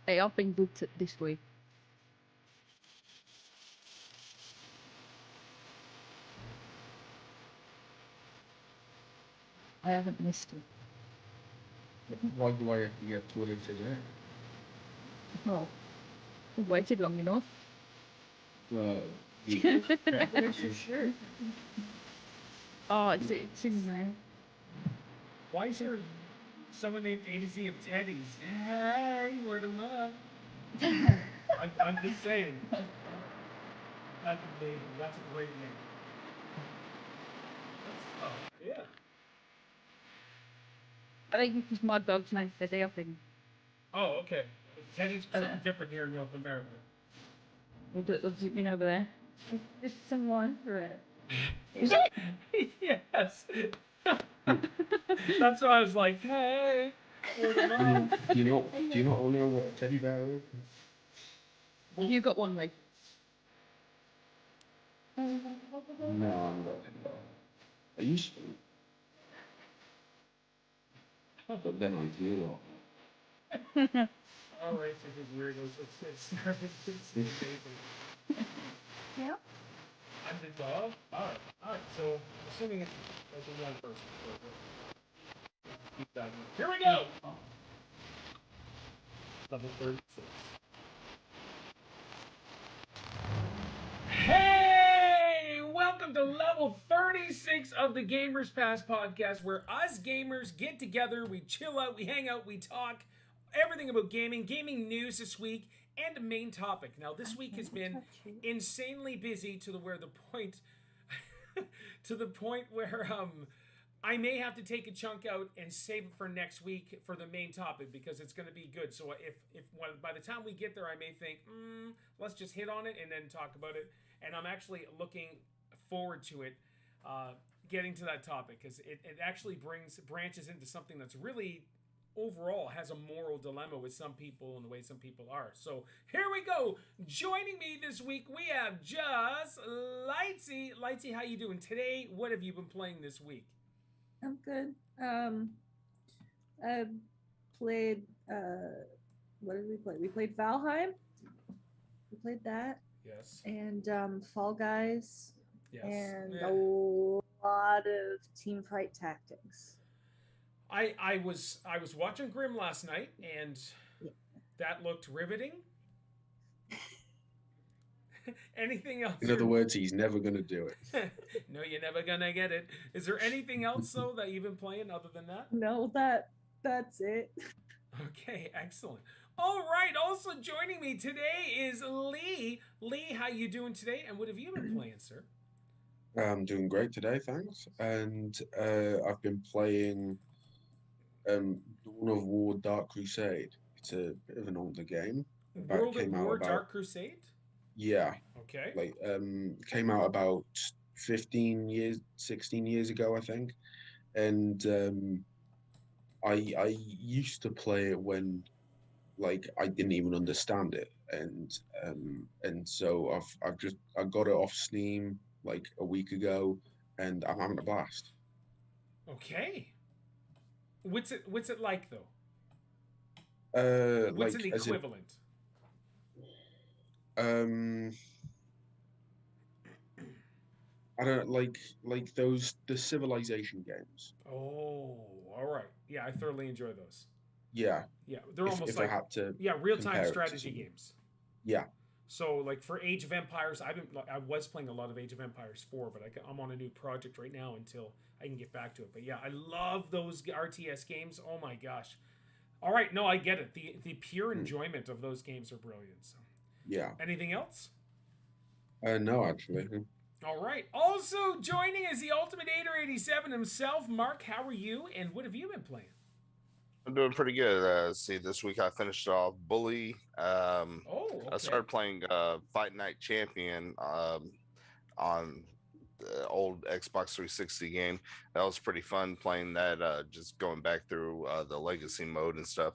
Hey, I've been good this week. I haven't missed it. Why do I have to get Twitter today? Oh, I've waited long enough. Where's your shirt? Oh, it's in there. Why is there someone named ADC of Teddy's? Hey, word them up. I'm just saying. That's amazing. That's a great name. That's, oh, yeah. I think it's my dog's name today, I think. Oh, okay. Teddy's something different here in North America. What's it been over there? There's someone for it. Is it? Yes. That's why I was like, hey, word them up. Do you not only know what a teddy bear is? You got one, mate. No, I'm not. I used to. But then I do lot. All right, so these weirdos, it's amazing. Yeah. I'm the dog? Alright, so assuming it's like a young person. Keep that in. Here we go! Level 36. Hey! Welcome to level 36 of the Gamers Pass podcast, where us gamers get together, we chill out, we hang out, we talk everything about gaming, gaming news this week, and a main topic. Now, this week has been insanely busy to the point where I may have to take a chunk out and save it for next week for the main topic because it's going to be good. So if by the time we get there, I may think, let's just hit on it and then talk about it. And I'm actually looking forward to it, getting to that topic, because it actually branches into something that's really overall has a moral dilemma with some people and the way some people are. So here we go. Joining me this week, we have just Lightsy. Lightsy, how you doing today? What have you been playing this week? I'm good. I played, what did we play? We played Valheim. We played that. Yes. And Fall Guys. Yes. And a lot of team fight tactics. I was watching Grimm last night, and that looked riveting. Anything else? In other words, he's never going to do it. No, you're never going to get it. Is there anything else, though, that you've been playing other than that? No, that's it. Okay, excellent. All right. Also joining me today is Lee. Lee, how you doing today? And what have you been playing, sir? I'm doing great today, thanks. And I've been playing Dawn of War Dark Crusade. It's a bit of an older game. World at Came out War about Dark Crusade? yeah, Okay. like came out about 15 years, 16 years ago, I think. And I used to play it when like I didn't even understand it, and so I got it off Steam like a week ago, and I'm having a blast. Okay. What's it like though? What's Like an as in equivalent? um I don't like those the Civilization games. Oh, all right. Yeah, I thoroughly enjoy those. Yeah, Yeah, they're almost if I like had to real-time compare it to strategy something. games. Yeah, So like for Age of Empires, I was playing a lot of Age of Empires 4, but I'm on a new project right now until I can get back to it. But yeah, I love those RTS games. Oh my gosh. All right, no, I get it. The pure mm, enjoyment of those games are brilliant. So, yeah. anything else? No, actually. All right. Also joining is the Ultimate 87 himself, Mark. How are you? And what have you been playing? I'm doing pretty good. See, this week I finished off Bully. Oh, I okay. started playing Fight Night Champion on the old Xbox 360 game. That was pretty fun playing that, just going back through the legacy mode and stuff.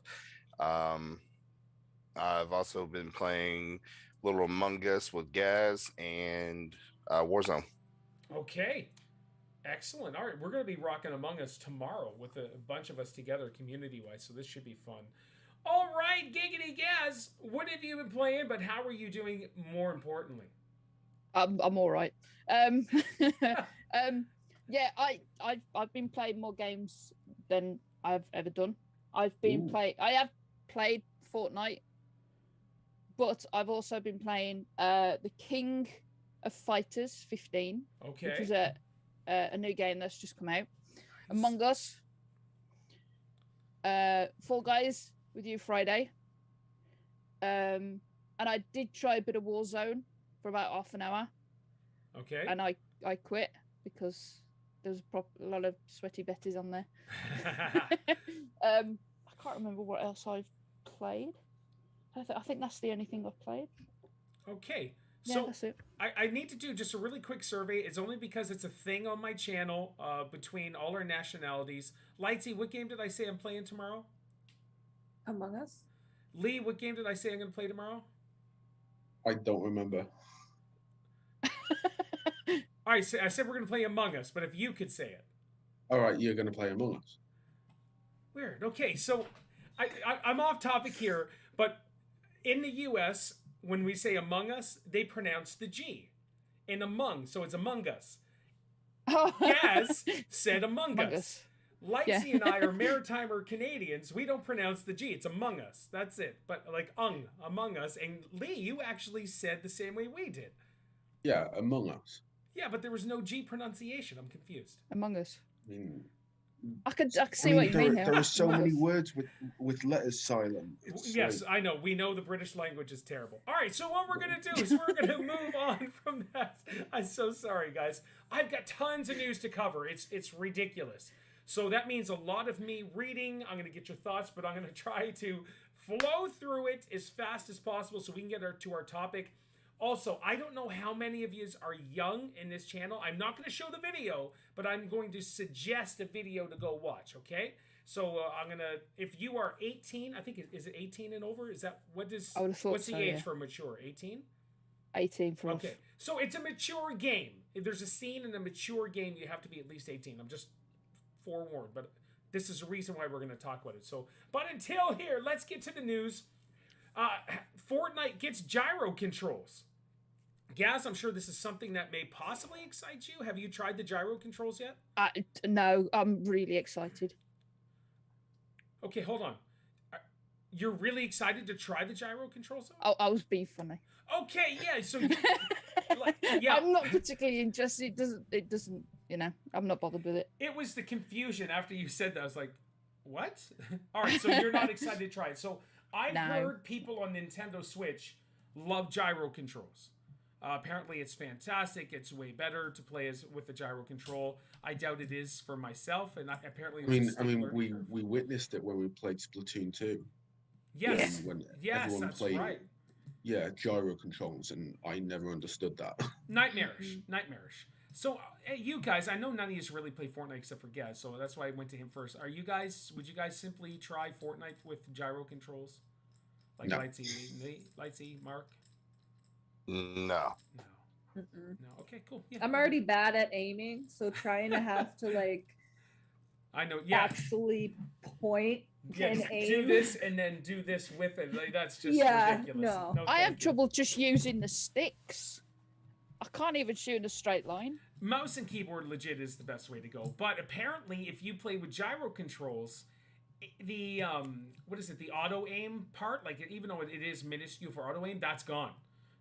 Um, I've also been playing Little Among Us with Gaz and Warzone. Okay. Excellent. All right, we're going to be rocking Among Us tomorrow with a bunch of us together community-wise, so this should be fun. All right, Giggity Gaz, what have you been playing, but how are you doing more importantly? I'm all right. Yeah, I've been playing more games than I've ever done. I have played Fortnite, but I've also been playing the King of Fighters 15, Okay. which is a new game that's just come out. Among Us, Fall Guys with you Friday, and I did try a bit of Warzone for about half an hour. Okay. And I quit because there's a lot of sweaty Bettys on there. I can't remember what else I've played. I think that's the only thing I've played. Okay. Yeah, So that's it. I need to do just a really quick survey. It's only because it's a thing on my channel between all our nationalities. Lightsy, what game did I say I'm playing tomorrow? Among Us. Lee, what game did I say I'm going to play tomorrow? I don't remember. All right, so I said we're going to play Among Us, but if you could say it. All right, you're going to play Among Us. Weird. Okay, so I'm off topic here, but in the U.S., when we say Among Us, they pronounce the G in Among, so it's Among Us. Gaz said Among Us. Lightsy and I are maritime or Canadians. We don't pronounce the G. It's Among Us. That's it. But like Among Us. And Lee, you actually said the same way we did. Yeah, Among Us. Yeah, but there was no G pronunciation. I'm confused. Among Us. I mean, I could see what you mean here. There are so Among many Us. words with letters silent. It's Yes, like, I know. We know the British language is terrible. All right, so what we're going to do is we're going to move on from that. I'm so sorry, guys. I've got tons of news to cover. It's ridiculous. So that means a lot of me reading. I'm going to get your thoughts, but I'm going to try to flow through it as fast as possible so we can get to our topic. Also, I don't know how many of you are young in this channel. I'm not going to show the video, but I'm going to suggest a video to go watch, okay? So I'm going to, if you are 18, I think, is it 18 and over? Is that, I would have thought what's the so, age yeah. for mature? 18? 18 for us. Okay, so it's a mature game. If there's a scene in a mature game, you have to be at least 18. I'm just forewarned, but this is the reason why we're going to talk about it. So, but until here, let's get to the news. Fortnite gets gyro controls. Gaz, I'm sure this is something that may possibly excite you. Have you tried the gyro controls yet? No, I'm really excited. Okay, hold on. You're really excited to try the gyro controls? Though? I was being funny. Okay, yeah. So, yeah, I'm not particularly interested. It doesn't. You know, I'm not bothered with it. It was the confusion after you said that. I was like, What? All right, so you're not excited to try it. So I've No. heard people on Nintendo Switch love gyro controls. Apparently, it's fantastic. It's way better to play with the gyro control. I doubt it is for myself, and apparently, it was I mean, learning we curve. we witnessed it when we played Splatoon 2. Yes, When yes, everyone that's played, right. yeah, gyro controls, and I never understood that. Nightmarish. So, you guys, I know none of you really play Fortnite except for Gaz, so that's why I went to him first. Would you guys simply try Fortnite with gyro controls? Like No. Lightsy, Mark? No. No. Mm-mm. No. Okay, cool. Yeah. I'm already bad at aiming, so trying to have to like I know, yeah. actually point Yeah, and do aim. this and then do this with it. Like, that's just Yeah, ridiculous. no. I have thank you. trouble just using the sticks. I can't even shoot in a straight line. Mouse and keyboard legit is the best way to go. But apparently, if you play with gyro controls, the what is it? The auto aim part, like even though it is minuscule for auto aim, that's gone.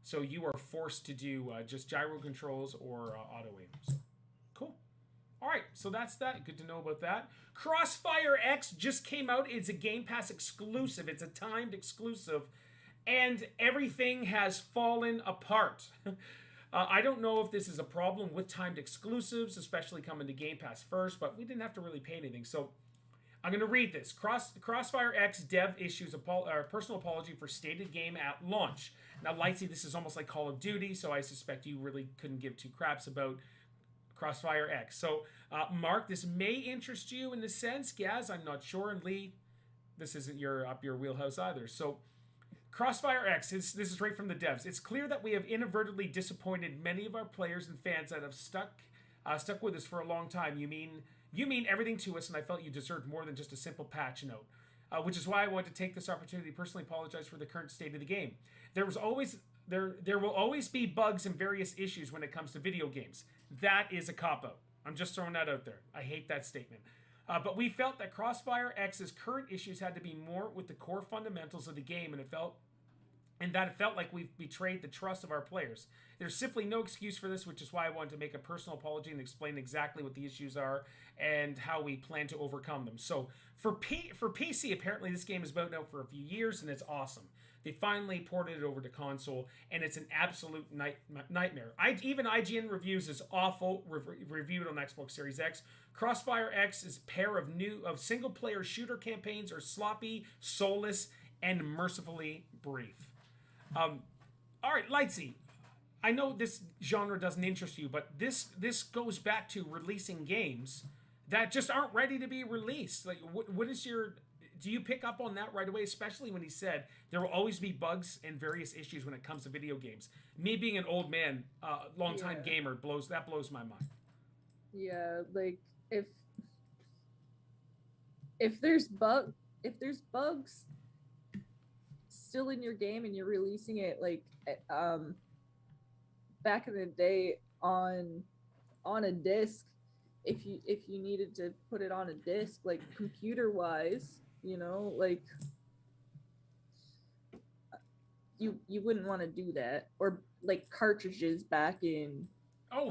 So you are forced to do just gyro controls or auto aim. So, cool. All right, so that's that. Good to know about that. Crossfire X just came out. It's a Game Pass exclusive. It's a timed exclusive, and everything has fallen apart. I don't know if this is a problem with timed exclusives, especially coming to Game Pass first, but we didn't have to really pay anything. So I'm going to read this. Crossfire X dev issues a personal apology for stated game at launch. Now, Lightsy, this is almost like Call of Duty, so I suspect you really couldn't give two craps about Crossfire X. So, Mark, this may interest you in a sense. Gaz, I'm not sure. And Lee, this isn't up your wheelhouse either. So, Crossfire X, this is right from the devs. It's clear that we have inadvertently disappointed many of our players and fans that have stuck with us for a long time. You mean everything to us, and I felt you deserved more than just a simple patch note. Which is why I wanted to take this opportunity to personally apologize for the current state of the game. There will always be bugs and various issues when it comes to video games. That is a cop-out. I'm just throwing that out there. I hate that statement. But we felt that Crossfire X's current issues had to be more with the core fundamentals of the game, and it felt like we've betrayed the trust of our players. There's simply no excuse for this, which is why I wanted to make a personal apology and explain exactly what the issues are and how we plan to overcome them. So for PC, apparently this game has been out now for a few years, and it's awesome. They finally ported it over to console, and it's an absolute nightmare. Even IGN reviews is awful, reviewed on Xbox Series X. Crossfire X's pair of single-player shooter campaigns are sloppy, soulless, and mercifully brief. All right, Lightsy, I know this genre doesn't interest you, but this goes back to releasing games that just aren't ready to be released. Like, what is your... Do you pick up on that right away, especially when he said there will always be bugs and various issues when it comes to video games? Me being an old man, long-time gamer, blows my mind. Yeah, like if there's bugs still in your game and you're releasing it like back in the day on a disc, if you needed to put it on a disc, like computer wise, like you wouldn't want to do that. Or like cartridges back in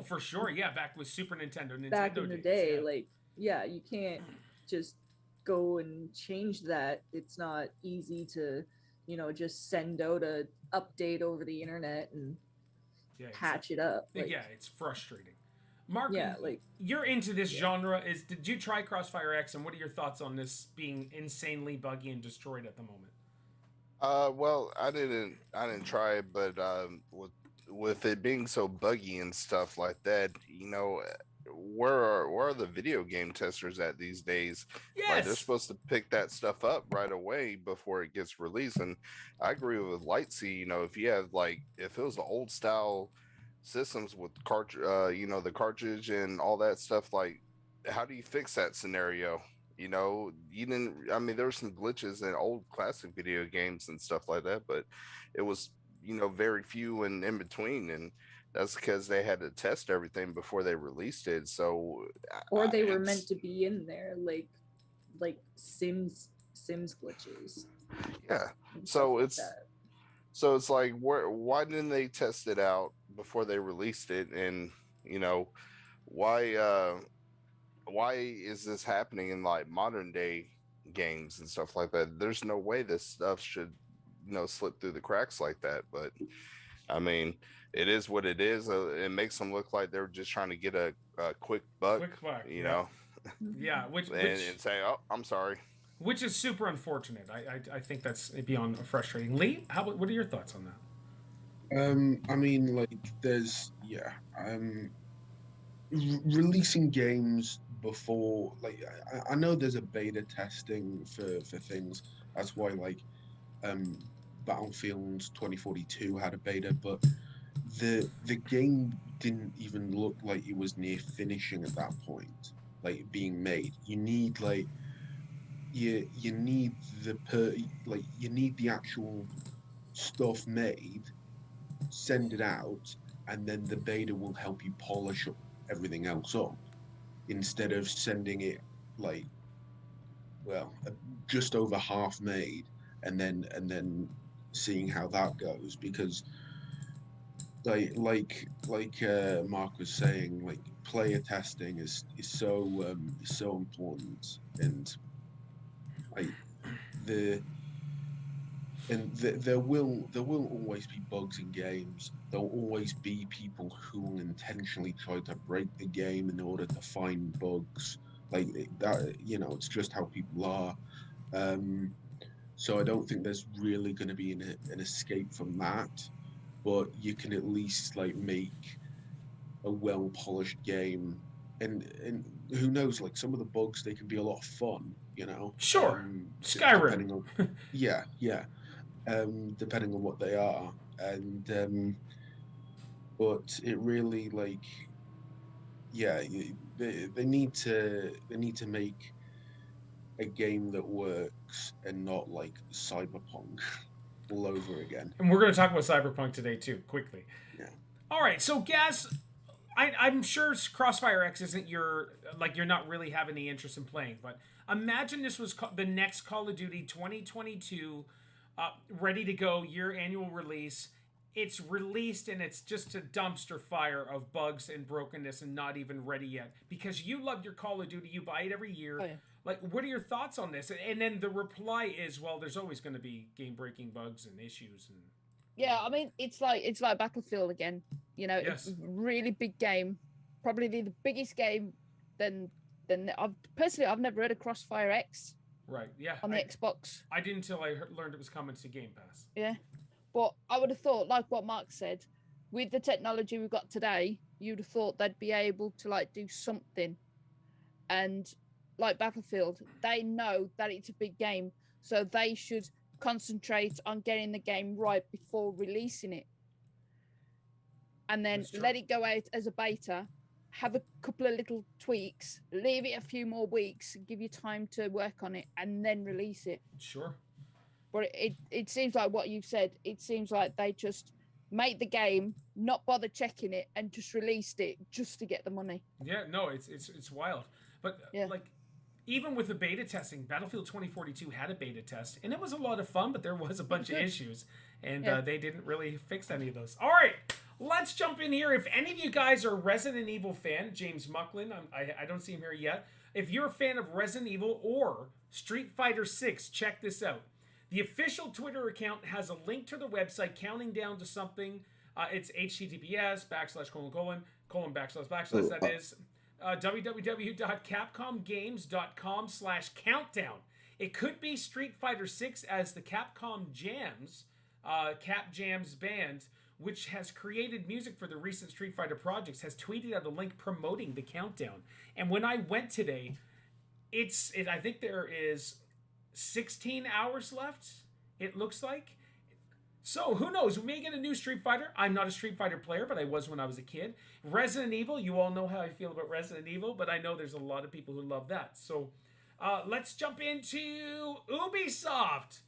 for sure, yeah, back with Super Nintendo back in the days, day, yeah. like you can't just go and change that. It's not easy to just send out a update over the internet and patch it up. Like, yeah, it's frustrating. Mark, like you're into this genre. Did you try Crossfire X, and what are your thoughts on this being insanely buggy and destroyed at the moment? Well, I didn't try it, but with it being so buggy and stuff like that, where are the video game testers at these days? Yes, like, they're supposed to pick that stuff up right away before it gets released. And I agree with Lightsy. If you have if it was the old style systems with the cartridge and all that stuff, like, how do you fix that scenario? You didn't. I mean, there were some glitches in old classic video games and stuff like that, but it was very few and in between, and that's because they had to test everything before they released it. So, or they were meant to be in there, like Sims glitches. Yeah. So it's like, why didn't they test it out before they released it? And why is this happening in like modern day games and stuff like that. There's no way this stuff should, slip through the cracks like that. But I mean, it is what it is. It makes them look like they're just trying to get a quick buck, you know. Yeah, and say, "Oh, I'm sorry." Which is super unfortunate. I think that's beyond frustrating. Lee, what are your thoughts on that? I mean, like, releasing games before, like, I know there's a beta testing for things. That's why, like, Battlefield 2042 had a beta, but the game didn't even look like it was near finishing at that point, like being made. You need like you need you need the actual stuff made, send it out, and then the beta will help you polish up everything else up, instead of sending it like, well, just over half made, and then seeing how that goes. Because like Mark was saying, like, player testing is so important, and like there will always be bugs in games. There'll always be people who will intentionally try to break the game in order to find bugs. Like that, it's just how people are. So I don't think there's really going to be an escape from that. But you can at least like make a well-polished game, and who knows, like, some of the bugs, they can be a lot of fun, Sure. Skyrim. Depending on, yeah, depending on what they are, and but it really, like, they need to make a game that works and not like Cyberpunk all over again. And we're going to talk about Cyberpunk today too, quickly. Yeah. All right, so Gaz, I'm sure Crossfire X isn't you're not really having any interest in playing, but imagine this was the next Call of Duty 2022, ready to go, year annual release. It's released and it's just a dumpster fire of bugs and brokenness and not even ready yet. Because you love your Call of Duty, you buy it every year. Oh, yeah. Like, what are your thoughts on this? And then the reply is, well, there's always going to be game-breaking bugs and issues. And yeah, I mean, it's like Battlefield again. Yes. It's a really big game, probably the biggest game. Then I've never heard of Crossfire X. Right. Yeah. On the Xbox. I didn't until I learned it was coming to Game Pass. Yeah, but I would have thought, like what Mark said, with the technology we've got today, you'd have thought they'd be able to like do something, and. Like Battlefield, they know that it's a big game, so they should concentrate on getting the game right before releasing it, and then let it go out as a beta, have a couple of little tweaks, leave it a few more weeks, give you time to work on it, and then release it. Sure. But it seems like what you've said. It seems like they just made the game, not bother checking it, and just released it just to get the money. Yeah, no, it's wild. But like, even with the beta testing, Battlefield 2042 had a beta test, and it was a lot of fun, but there was a bunch of issues, and they didn't really fix any of those. All right, let's jump in here. If any of you guys are a Resident Evil fan, James Mucklin, I don't see him here yet. If you're a fan of Resident Evil or Street Fighter 6, check this out. The official Twitter account has a link to the website counting down to something. It's https // that is www.capcomgames.com/countdown. It could be Street Fighter 6, as the Capcom Jams, Cap Jams band, which has created music for the recent Street Fighter projects, has tweeted out a link promoting the countdown. And when I went today, I think there is 16 hours left, it looks like. So, who knows? We may get a new Street Fighter. I'm not a Street Fighter player, but I was when I was a kid. Resident Evil, you all know how I feel about Resident Evil, but I know there's a lot of people who love that. So, let's jump into Ubisoft.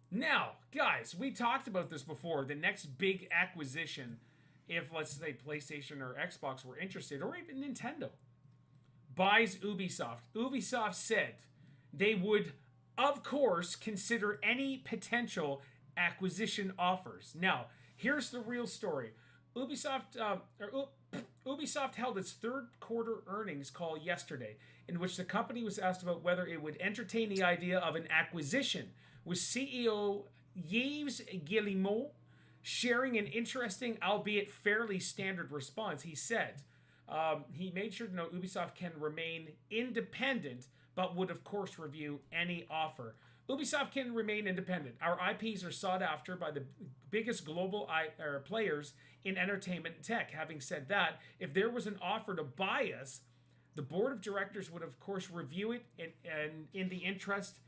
Now, guys, we talked about this before. The next big acquisition, if, let's say, PlayStation or Xbox were interested, or even Nintendo, buys Ubisoft. Ubisoft said they would, of course, consider any potential acquisition offers. Now, here's the real story. Ubisoft held its third quarter earnings call yesterday, in which the company was asked about whether it would entertain the idea of an acquisition, with CEO Yves Guillemot sharing an interesting, albeit fairly standard response. He said he made sure to note Ubisoft can remain independent, but would of course review any offer. Ubisoft can remain independent. Our IPs are sought after by the biggest global players in entertainment and tech. Having said that, if there was an offer to buy us, the board of directors would of course review it in the interest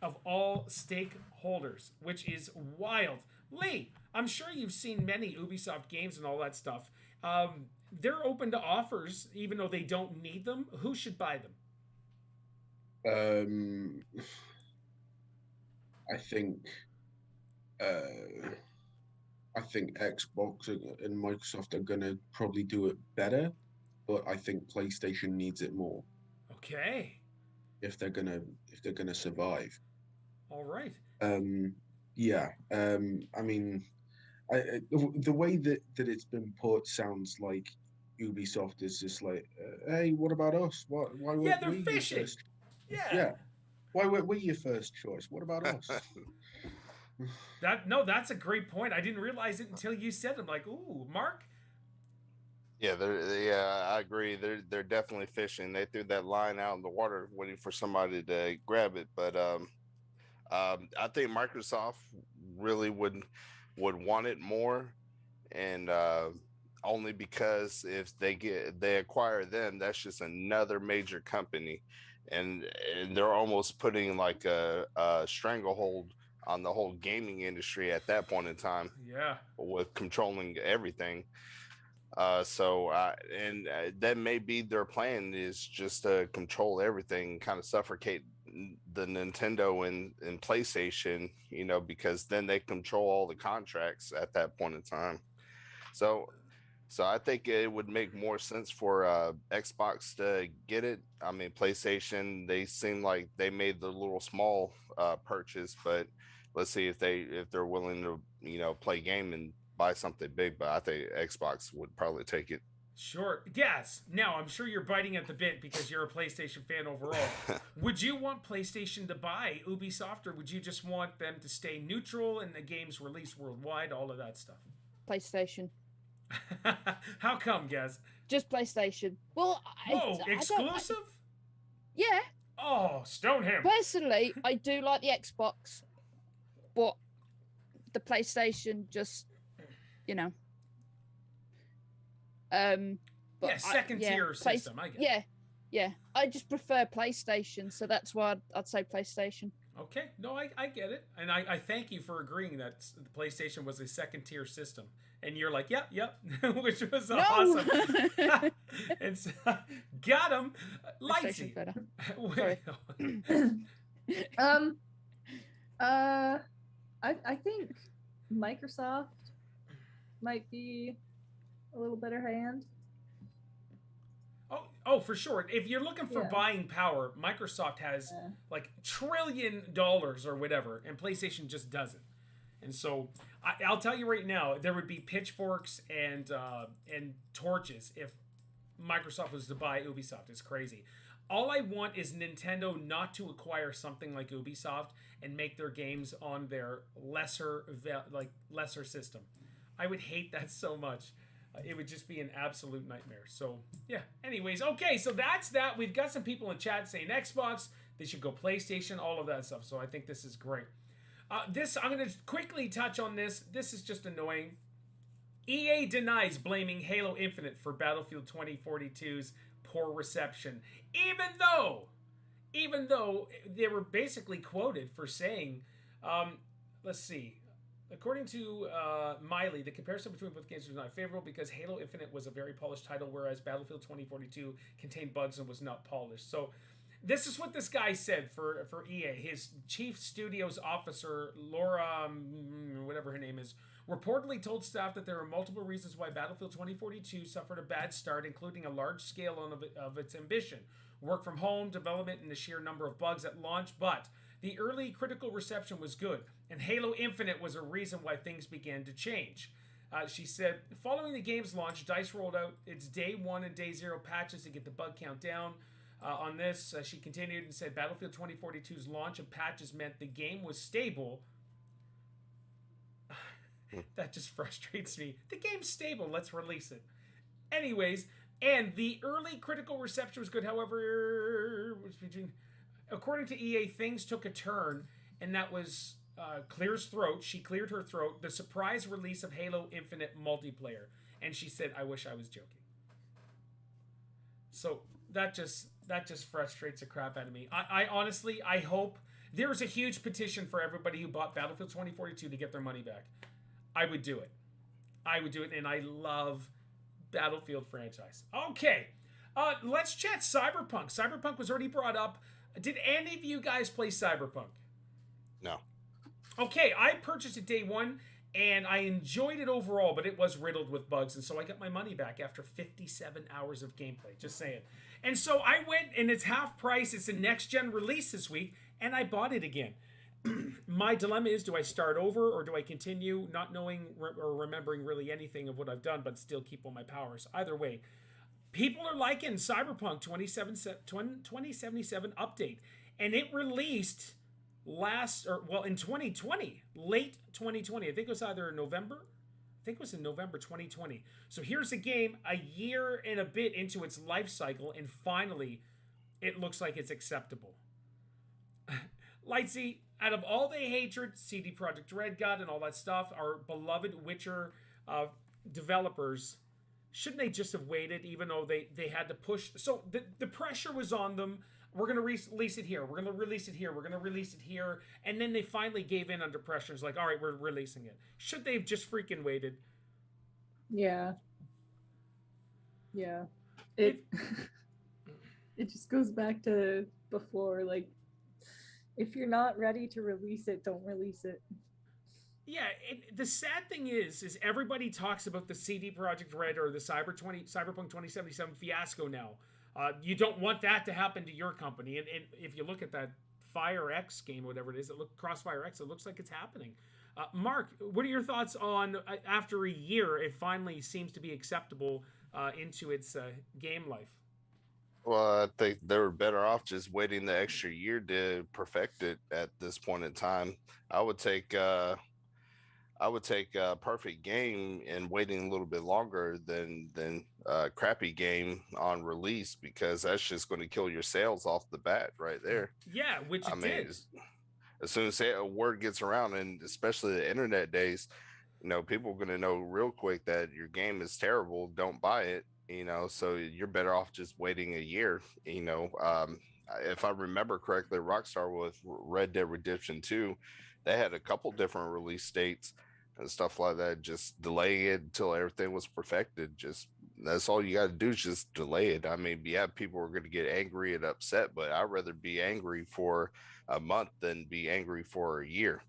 of all stakeholders, which is wild. Lee, I'm sure you've seen many Ubisoft games and all that stuff. They're open to offers, even though they don't need them. Who should buy them? I think Xbox and Microsoft are gonna probably do it better, but I think PlayStation needs it more. Okay. If they're gonna survive. All right. Yeah. I mean, the way that it's been put sounds like Ubisoft is just like, hey, what about us? Why yeah, they're fishing. Yeah. Why weren't we your first choice? What about us? That's a great point. I didn't realize it until you said it. I'm like, ooh, Mark. Yeah, I agree. They're definitely fishing. They threw that line out in the water, waiting for somebody to grab it. But I think Microsoft really would want it more, and only because if they acquire them, that's just another major company. And they're almost putting like a stranglehold on the whole gaming industry at that point in time. Yeah, with controlling everything. That may be their plan, is just to control everything, kind of suffocate the Nintendo and PlayStation, because then they control all the contracts at that point in time. So I think it would make more sense for Xbox to get it. I mean, PlayStation, they seem like they made the little small purchase, but let's see if they're willing to play game and buy something big. But I think Xbox would probably take it. Sure. Yes. Now, I'm sure you're biting at the bit because you're a PlayStation fan overall. Would you want PlayStation to buy Ubisoft, or would you just want them to stay neutral and the games released worldwide, all of that stuff? PlayStation. How come, Gaz? Just PlayStation. Well, exclusive? Yeah. Oh, stone him. Personally, I do like the Xbox, but the PlayStation just, but second tier system. I get it. Yeah. I just prefer PlayStation, so that's why I'd say PlayStation. Okay, no, I get it, and I thank you for agreeing that the PlayStation was a second tier system, and you're like, yep, which was awesome. And so, got him, Lightsy. I think Microsoft might be a little better hand. Oh, for sure. If you're looking for buying power, Microsoft has like $1 trillion or whatever, and PlayStation just doesn't. And so I'll tell you right now, there would be pitchforks and torches if Microsoft was to buy Ubisoft. It's crazy. All I want is Nintendo not to acquire something like Ubisoft and make their games on their lesser system. I would hate that so much. It would just be an absolute nightmare. So, yeah. Anyways, okay, so that's that. We've got some people in chat saying Xbox, they should go PlayStation, all of that stuff. So I think this is great. I'm going to quickly touch on this. This is just annoying. EA denies blaming Halo Infinite for Battlefield 2042's poor reception, even though they were basically quoted for saying, let's see. According to Miley, the comparison between both games was not favorable because Halo Infinite was a very polished title, whereas Battlefield 2042 contained bugs and was not polished. So this is what this guy said for EA. His chief studios officer, Laura, whatever her name is, reportedly told staff that there are multiple reasons why Battlefield 2042 suffered a bad start, including a large scale of its ambition, work from home, development, and the sheer number of bugs at launch, but the early critical reception was good, and Halo Infinite was a reason why things began to change. She said, following the game's launch, DICE rolled out its Day 1 and Day 0 patches to get the bug count down. On this, she continued and said, Battlefield 2042's launch of patches meant the game was stable. That just frustrates me. The game's stable. Let's release it. Anyways, and the early critical reception was good. However, according to EA, things took a turn, and that was Clear's throat. She cleared her throat. The surprise release of Halo Infinite multiplayer, and she said, "I wish I was joking." So that just frustrates the crap out of me. I honestly, I hope there's a huge petition for everybody who bought Battlefield 2042 to get their money back. I would do it. And I love Battlefield franchise. Okay, let's chat Cyberpunk. Cyberpunk was already brought up. Did any of you guys play Cyberpunk? No. Okay, I purchased it day one, and I enjoyed it overall, but it was riddled with bugs, and so I got my money back after 57 hours of gameplay, just saying. And so I went, and it's half price. It's a next-gen release this week, and I bought it again. My dilemma is, do I start over, or do I continue not knowing or remembering really anything of what I've done, but still keep all my powers? Either way, people are liking Cyberpunk 2077 update, and it released in 2020, late 2020. I think it was either November. I think it was in November 2020. So here's the game a year and a bit into its life cycle, and finally, it looks like it's acceptable. Lightsy, out of all the hatred CD Projekt Red got and all that stuff, our beloved Witcher developers, shouldn't they just have waited, even though they had to push? So the pressure was on them. We're going to release it here. We're going to release it here. We're going to release it here. And then they finally gave in under pressure. It's like, all right, we're releasing it. Should they have just freaking waited? Yeah. It just goes back to before, like, if you're not ready to release it, don't release it. Yeah, the sad thing is everybody talks about the CD Projekt Red or the Cyberpunk 2077 fiasco now. You don't want that to happen to your company. And if you look at that Fire X game, whatever it is, Crossfire X, it looks like it's happening. Mark, what are your thoughts on, after a year, it finally seems to be acceptable into its game life? Well, I think they were better off just waiting the extra year to perfect it at this point in time. I would take a perfect game and waiting a little bit longer than a crappy game on release, because that's just going to kill your sales off the bat right there. Yeah, which it did. As soon as a word gets around, and especially the internet days, people are going to know real quick that your game is terrible. Don't buy it. So you're better off just waiting a year. If I remember correctly, Rockstar with Red Dead Redemption 2, they had a couple different release dates and stuff like that. Just delay it until everything was perfected. That's all you got to do, is just delay it. I mean, yeah, people are going to get angry and upset, but I'd rather be angry for a month than be angry for a year.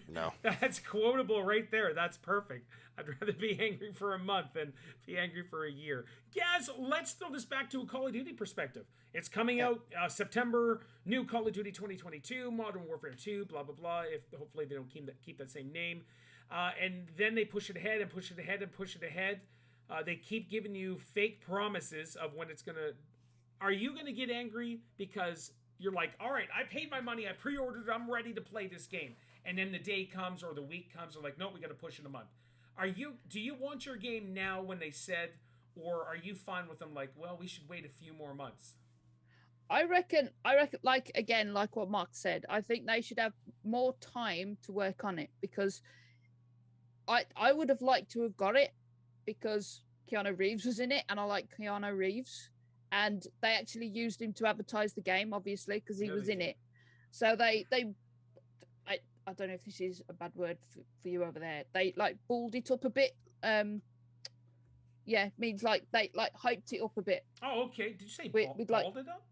No, that's quotable right there. That's perfect. I'd rather be angry for a month than be angry for a year. Guys, let's throw this back to a Call of Duty perspective. It's coming out September, new Call of Duty 2022, Modern Warfare 2, blah, blah, blah. Hopefully they don't keep that same name. And then they push it ahead and push it ahead and push it ahead. They keep giving you fake promises of when it's going to... Are you going to get angry because you're like, all right, I paid my money, I pre-ordered it, I'm ready to play this game. And then the day comes or the week comes, or like, no, we got to push it a month. Do you want your game now when they said, or are you fine with them like, well, we should wait a few more months? I reckon, like, again, like what Mark said, I think they should have more time to work on it, because I would have liked to have got it because Keanu Reeves was in it, and I like Keanu Reeves, and they actually used him to advertise the game, obviously, because he was in it. So I don't know if this is a bad word for you over there. They like balled it up a bit. Yeah, means like they like hyped it up a bit. Oh, okay. Did you say we'd balled it up?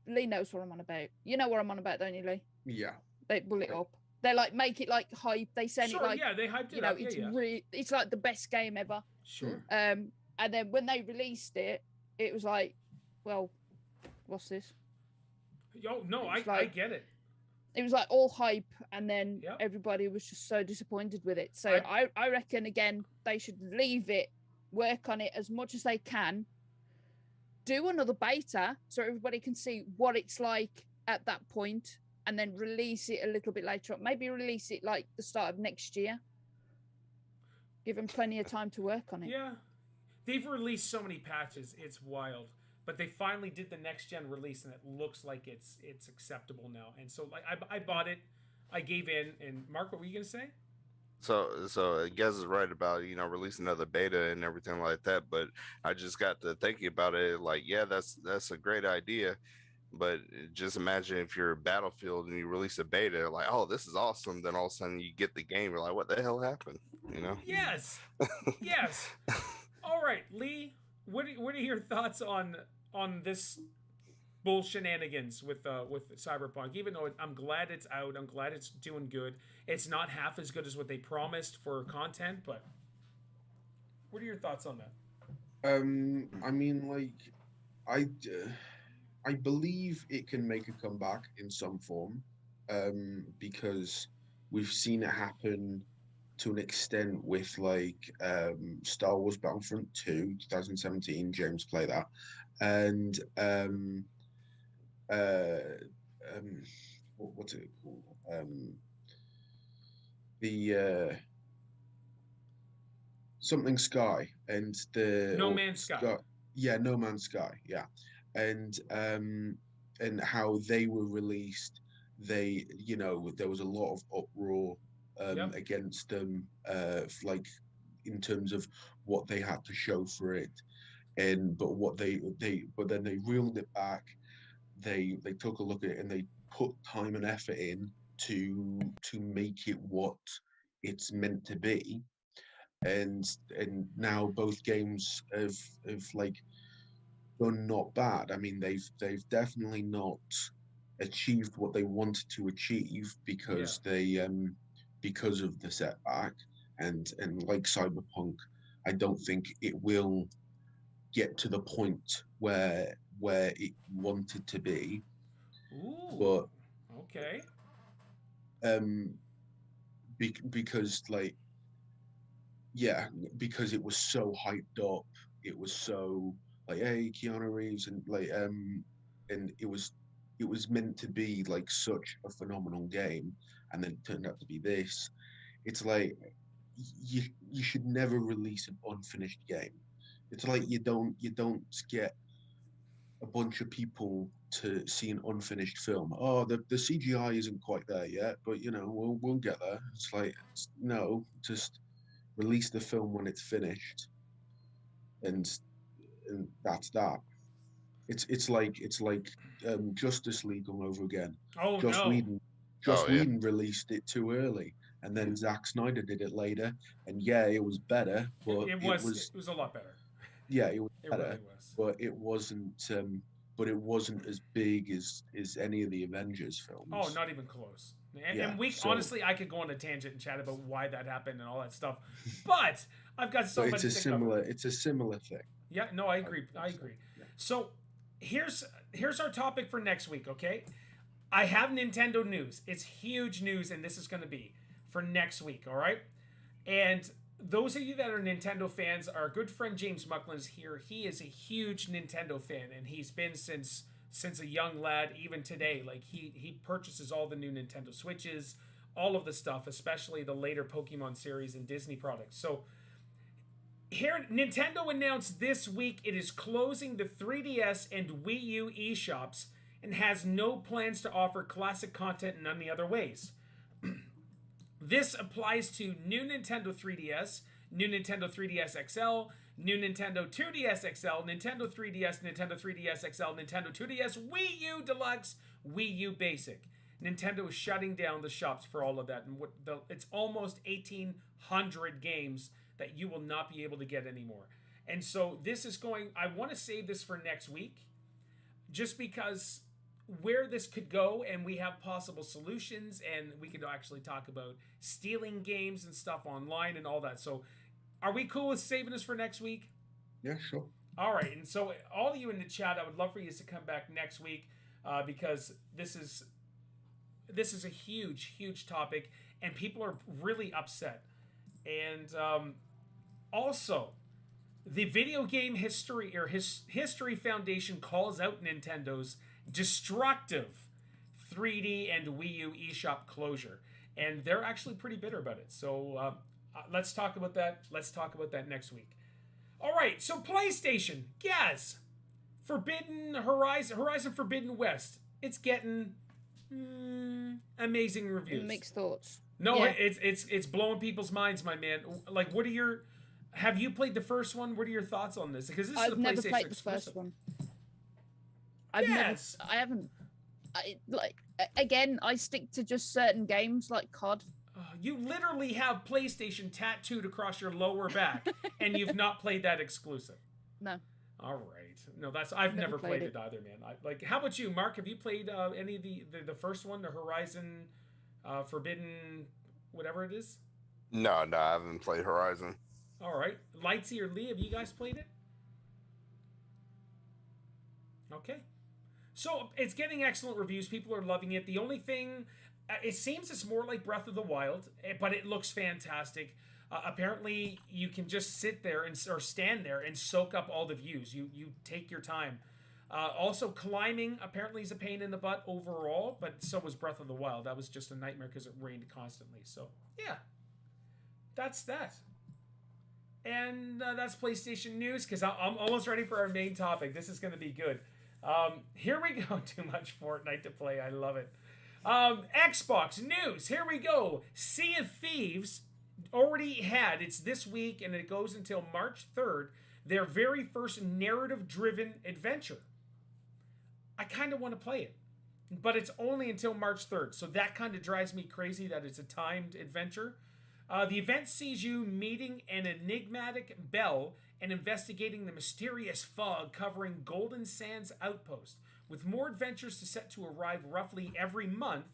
Lee knows what I'm on about. You know what I'm on about, don't you, Lee? Yeah. They bull it up. They like make it like hype. They send it like, yeah, they hyped it up. It's it's like the best game ever. Sure. And then when they released it, it was like, well, what's this? Yo, no, I get it. It was like all hype, and then everybody was just so disappointed with it. So I reckon, again, they should leave it, work on it as much as they can, do another beta so everybody can see what it's like at that point, and then release it a little bit later on. Maybe release it like the start of next year. Give them plenty of time to work on it. Yeah. They've released so many patches, it's wild. But they finally did the next gen release, and it looks like it's acceptable now. And so, like, I bought it, I gave in. And Mark, what were you gonna say? So Gez is right about releasing another beta and everything like that. But I just got to thinking about it. Like, yeah, that's a great idea. But just imagine if you're Battlefield and you release a beta, like, oh, this is awesome. Then all of a sudden you get the game, you're like, what the hell happened? Yes, yes. All right, Lee. What are your thoughts on this bull shenanigans with Cyberpunk? Even though I'm glad it's out, I'm glad it's doing good. It's not half as good as what they promised for content, but what are your thoughts on that? I mean, like, I believe it can make a comeback in some form, because we've seen it happen to an extent with like Star Wars Battlefront 2, 2017. James played that, and what's it called? The something Sky and the No Man's Sky. Yeah, No Man's Sky. Yeah, and how they were released. They, there was a lot of uproar against them, like in terms of what they had to show for it, but then they reeled it back. They took a look at it and they put time and effort in to make it what it's meant to be, and now both games have like done not bad. I mean, they've definitely not achieved what they wanted to achieve because because of the setback, and like Cyberpunk, I don't think it will get to the point where it wanted to be. Ooh, but okay. Because like, yeah, because it was so hyped up, it was so like, hey, Keanu Reeves, and like and it was meant to be like such a phenomenal game, and then it turned out to be this. It's like you should never release an unfinished game. It's like you don't get a bunch of people to see an unfinished film. Oh, the CGI isn't quite there yet, but we'll get there. It's like, no, just release the film when it's finished, and that's that. It's like Justice League all over again. Oh, Joss no. Whedon released it too early, and then Zack Snyder did it later, and yeah, it was better, but it was a lot better. Yeah, it was better, really was. but it wasn't. But it wasn't as big as any of the Avengers films. Oh, not even close. And honestly, I could go on a tangent and chat about why that happened and all that stuff, but I've got so much. It's a similar thing. Yeah, no, I agree. Yeah. So here's our topic for next week. Okay, I have Nintendo news. It's huge news, and this is going to be for next week. All right, and those of you that are Nintendo fans, our good friend James Mucklin is here. He is a huge Nintendo fan, and he's been since a young lad, even today. Like, he purchases all the new Nintendo Switches, all of the stuff, especially the later Pokemon series and Disney products. So here, Nintendo announced this week it is closing the 3DS and Wii U eShops and has no plans to offer classic content in any other ways. This applies to new Nintendo 3DS, new Nintendo 3DS XL, new Nintendo 2DS XL, Nintendo 3DS, Nintendo 3DS XL, Nintendo 2DS, Wii U Deluxe, Wii U Basic. Nintendo is shutting down the shops for all of that, and it's almost 1,800 games that you will not be able to get anymore. And so this is I want to save this for next week, just because where this could go, and we have possible solutions, and we could actually talk about stealing games and stuff online and all that. So are we cool with saving this for next week? Yeah, sure. All right. And so all of you in the chat, I would love for you to come back next week, because this is a huge topic, and people are really upset. And also, The Video Game History Foundation calls out Nintendo's destructive 3D and Wii U eShop closure, and they're actually pretty bitter about it. So let's talk about that. Let's talk about that next week. All right, so PlayStation, yes, Horizon Forbidden West. It's getting amazing reviews. Mixed thoughts. No, yeah. It's blowing people's minds, my man. Like, what are your? Have you played the first one? What are your thoughts on this? Because I've never played the first one. I haven't. Again, I stick to just certain games like COD. You literally have PlayStation tattooed across your lower back, and you've not played that exclusive. No. All right. No, I've never played it either, man. How about you, Mark? Have you played any of the first one, the Horizon Forbidden, whatever it is? No, I haven't played Horizon. All right. Lightsy or Lee, have you guys played it? Okay. So it's getting excellent reviews. People are loving it. The only thing, it seems it's more like Breath of the Wild, but it looks fantastic. Apparently, you can just sit there or stand there and soak up all the views. You take your time. Also, climbing apparently is a pain in the butt overall, but so was Breath of the Wild. That was just a nightmare because it rained constantly. So, yeah. That's that. And that's PlayStation news, because I'm almost ready for our main topic. This is going to be good. Here we go. Too much Fortnite to play. I love it. Xbox news. Here we go. Sea of Thieves already had, it's this week and it goes until March 3rd, their very first narrative-driven adventure. I kind of want to play it, but it's only until March 3rd, so that kind of drives me crazy that it's a timed adventure. The event sees you meeting an enigmatic Belle and investigating the mysterious fog covering Golden Sands Outpost, with more adventures set to arrive roughly every month,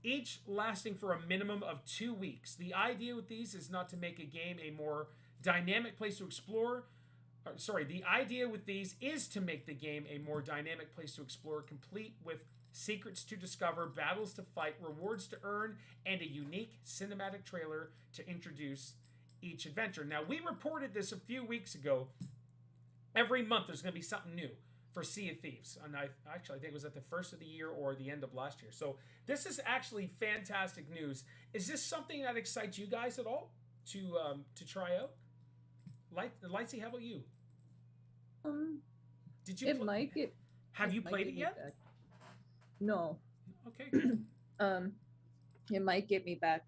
each lasting for a minimum of 2 weeks. The idea with these is not to make a game a more dynamic place to explore. The idea with these is to make the game a more dynamic place to explore, complete with secrets to discover, battles to fight, rewards to earn, and a unique cinematic trailer to introduce each adventure. Now, we reported this a few weeks ago. Every month there's going to be something new for Sea of Thieves. And I think it was at the first of the year or the end of last year. So this is actually fantastic news. Is this something that excites you guys at all to try out? Lightsy, how about you? Did you? Have you played it yet? No. Okay. It might get me back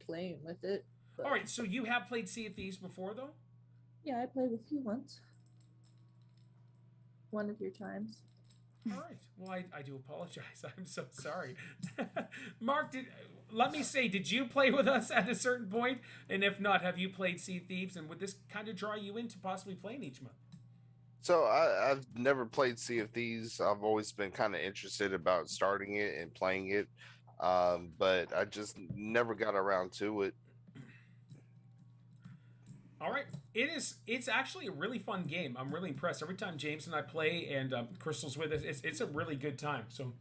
playing with it. But... All right. So you have played Sea of Thieves before, though? Yeah, I played with you once. One of your times. All right. Well, I do apologize. I'm so sorry. Mark, let me say, did you play with us at a certain point? And if not, have you played Sea of Thieves? And would this kind of draw you into possibly playing each month? So I've never played Sea of Thieves. I've always been kind of interested about starting it and playing it, but I just never got around to it. All right, it's actually a really fun game. I'm really impressed every time James and I play, and Crystal's with us. It's a really good time. So,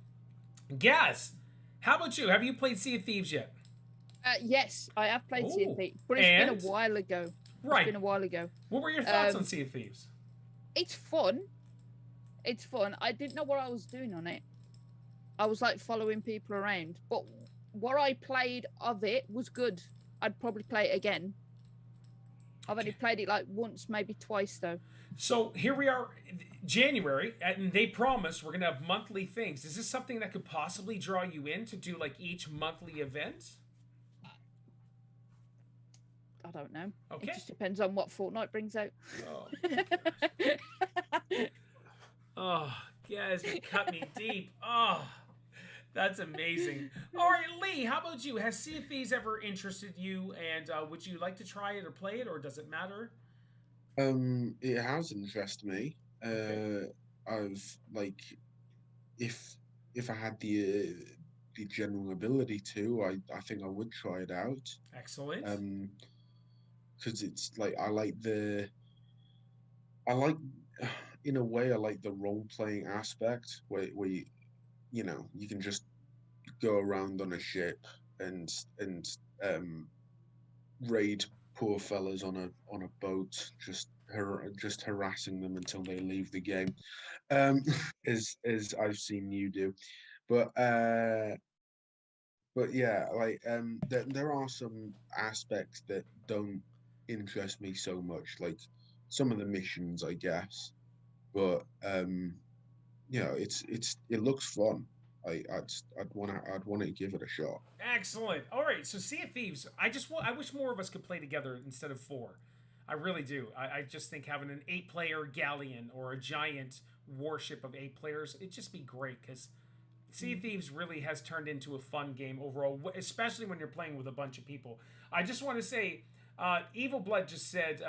Gaz, how about you? Have you played Sea of Thieves yet? Yes, I have played Sea of Thieves, but it's been a while ago. Right, it's been a while ago. What were your thoughts on Sea of Thieves? It's fun. It's fun. I didn't know what I was doing on it. I was like following people around, but what I played of it was good. I'd probably play it again. I've only played it like once, maybe twice though. So here we are, January, and they promised we're gonna have monthly things. Is this something that could possibly draw you in to do like each monthly event? I don't know. Okay. It just depends on what Fortnite brings out. Oh, guys, you cut me deep. Oh, that's amazing. All right, Lee, how about you? Has Sea of Thieves ever interested you, and would you like to try it or play it, or does it matter? It has interested me. Okay. I've like, if I had the general ability to, I think I would try it out. Excellent. Because it's like in a way I like the role playing aspect where you know you can just go around on a ship and raid poor fellas on a boat, just just harassing them until they leave the game, as I've seen you do. But yeah, like there are some aspects that don't interest me so much, like some of the missions, I guess. But it looks fun. I'd want to give it a shot. Excellent. All right, so Sea of Thieves. I wish more of us could play together instead of 4. I really do. I just think having an 8-player galleon or a giant warship of 8 players, it'd just be great because Sea of Thieves really has turned into a fun game overall, especially when you're playing with a bunch of people. I just want to say, Evil Blood just said,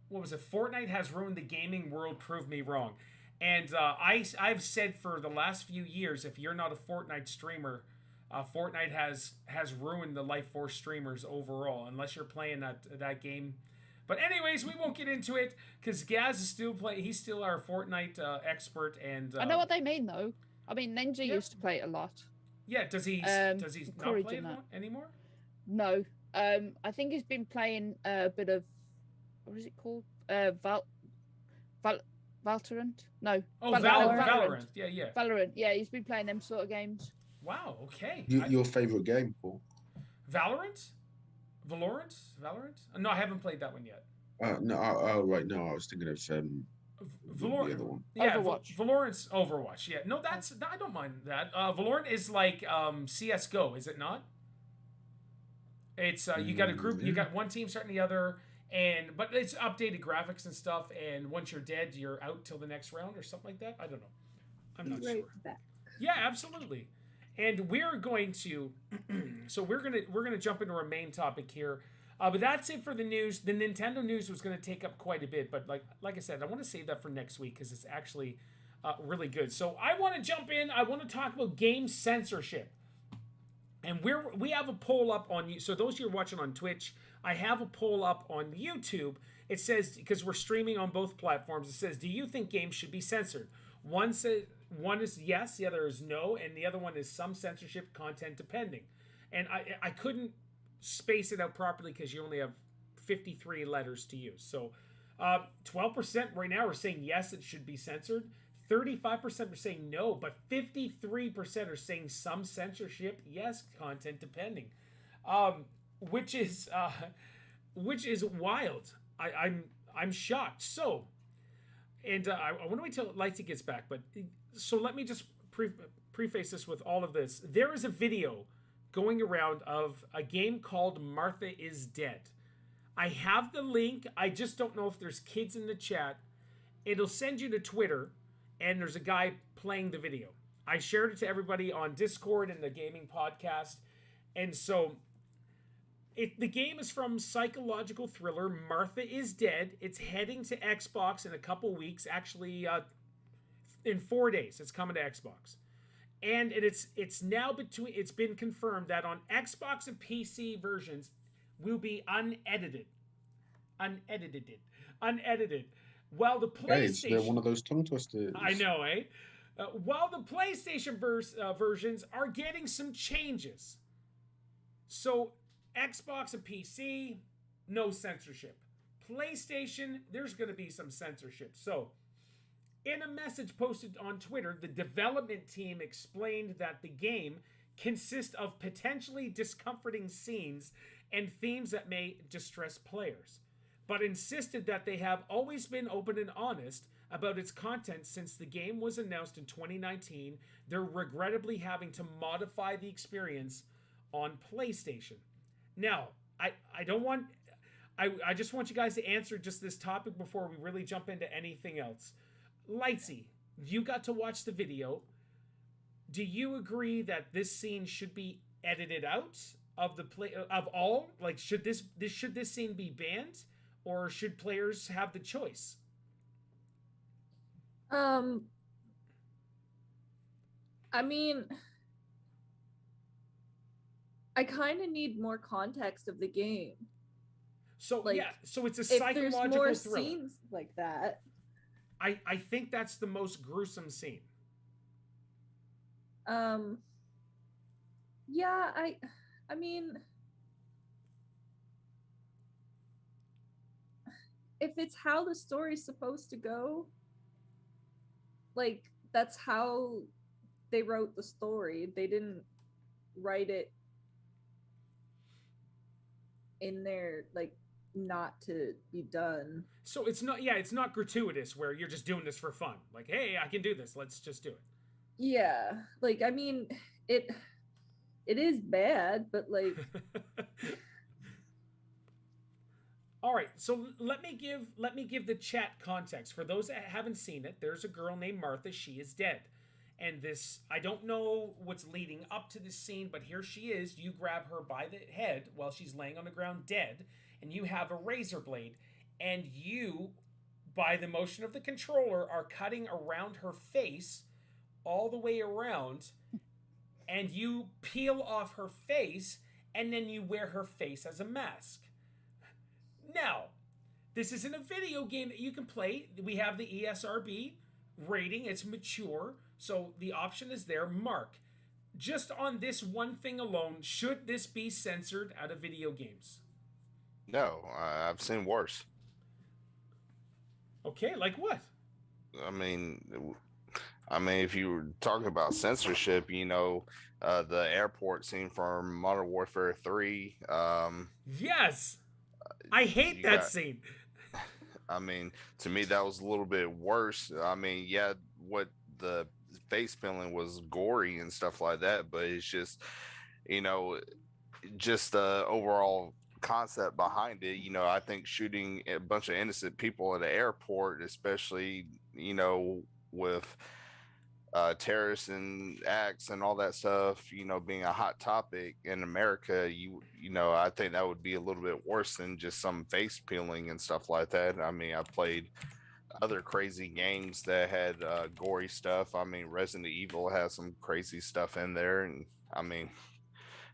what was it? Fortnite has ruined the gaming world. Prove me wrong. And I've said for the last few years, if you're not a Fortnite streamer, Fortnite has ruined the life for streamers overall, unless you're playing that game. But anyways, we won't get into it because Gaz is still playing. He's still our Fortnite expert, and I know what they mean though. I mean, Ninja used to play it a lot. Yeah, does he not play it anymore? No. I think he's been playing a bit of, what is it called? Valorant? No. Oh, Valorant. Yeah. Valorant. Yeah, he's been playing them sort of games. Wow. Okay. Your favorite game, Paul? Valorant? Valorant? No, I haven't played that one yet. No. Right. No, I was thinking of Valorant. The other one. Yeah, Overwatch. Valorant's Overwatch. Yeah. No, I don't mind that. Valorant is like CS:GO, is it not? It's you got a group. You got one team starting the other. But it's updated graphics and stuff, and once you're dead, you're out till the next round or something like that. I don't know. I'm not sure. Back. Yeah, absolutely. And we're going to, so we're gonna jump into our main topic here. But that's it for the news. The Nintendo news was going to take up quite a bit, but like I said, I want to save that for next week because it's actually really good. So I want to jump in. I want to talk about game censorship. And we have a poll up on you. So those of you watching on Twitch, I have a poll up on YouTube. It says, because we're streaming on both platforms, it says, do you think games should be censored? One is yes, the other is no, and the other one is some censorship content depending. And I couldn't space it out properly because you only have 53 letters to use. So 12% right now are saying yes, it should be censored. 35% are saying no, but 53% are saying some censorship, yes, content depending, which is wild. I'm shocked. So, and I want to wait till Lightsy gets back, but so let me just preface this with all of this. There is a video going around of a game called Martha is Dead. I have the link. I just don't know if there's kids in the chat. It'll send you to Twitter. And there's a guy playing the video. I shared it to everybody on Discord and the gaming podcast. And so the game is from psychological thriller Martha is Dead. It's heading to Xbox in a couple weeks. Actually, in 4 days, it's coming to Xbox. And it's now it's been confirmed that on Xbox and PC versions will be unedited. While the PlayStation... They're one of those tongue twisters. I know, eh? While the PlayStation versions are getting some changes. So, Xbox and PC, no censorship. PlayStation, there's going to be some censorship. So, in a message posted on Twitter, the development team explained that the game consists of potentially discomforting scenes and themes that may distress players, but insisted that they have always been open and honest about its content since the game was announced in 2019. They're regrettably having to modify the experience on PlayStation. Now, I just want you guys to answer just this topic before we really jump into anything else. Lightsy, you got to watch the video. Do you agree that this scene should be edited out of the play of all? Like, should this scene be banned? Or should players have the choice? I mean, I kind of need more context of the game. So like, yeah, so it's a psychological if there's more thriller. scenes like that. I think that's the most gruesome scene. Yeah, I mean, if it's how the story's supposed to go, like that's how they wrote the story. They didn't write it in there like not to be done. So it's not gratuitous where you're just doing this for fun. Like, hey, I can do this. Let's just do it. Yeah, like I mean, it is bad, but like all right, so let me give the chat context for those that haven't seen it. There's a girl named Martha. She is dead, and this, I don't know what's leading up to this scene, but here she is. You grab her by the head while she's laying on the ground dead, and you have a razor blade, and you, by the motion of the controller, are cutting around her face all the way around, and you peel off her face, and then you wear her face as a mask. Now, this isn't a video game that you can play. We have the ESRB rating. It's mature, so the option is there. Mark, just on this one thing alone, should this be censored out of video games? No, I've seen worse. Okay, like what? I mean, if you were talking about censorship, the airport scene from Modern Warfare 3. Yes, I hate that scene. I mean, to me, that was a little bit worse. I mean, yeah, what the face peeling was gory and stuff like that, but it's just, just the overall concept behind it. I think shooting a bunch of innocent people at the airport, especially, with terrorists and acts and all that stuff, being a hot topic in America, I think that would be a little bit worse than just some face peeling and stuff like that. I mean, I played other crazy games that had gory stuff. I mean, Resident Evil has some crazy stuff in there, and I mean,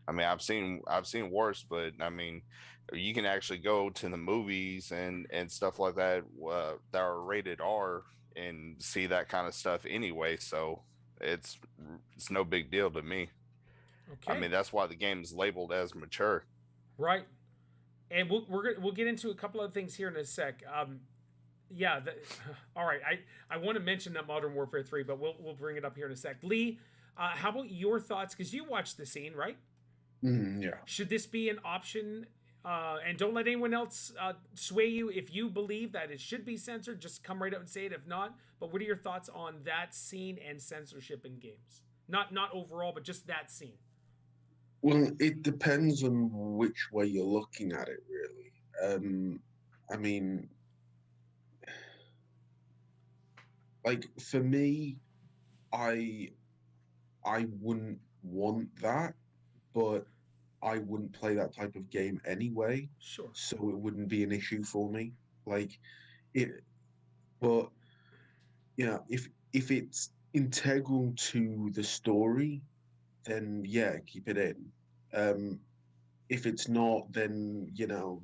I've seen worse, but I mean, you can actually go to the movies and stuff like that that are rated R and see that kind of stuff anyway. So it's no big deal to me. Okay. I mean, that's why the game is labeled as mature. Right. And we'll get into a couple of things here in a sec. Yeah. All right. I want to mention that Modern Warfare 3, but we'll bring it up here in a sec. Lee, how about your thoughts? Because you watched the scene, right? Yeah. Should this be an option? And don't let anyone else sway you. If you believe that it should be censored, just come right out and say it. If not, but what are your thoughts on that scene and censorship in games? Not overall, but just that scene. Well, it depends on which way you're looking at it, really. I mean, like for me, I wouldn't want that, but I wouldn't play that type of game anyway. Sure. So it wouldn't be an issue for me. Like it, but if it's integral to the story, then yeah, keep it in. If it's not, then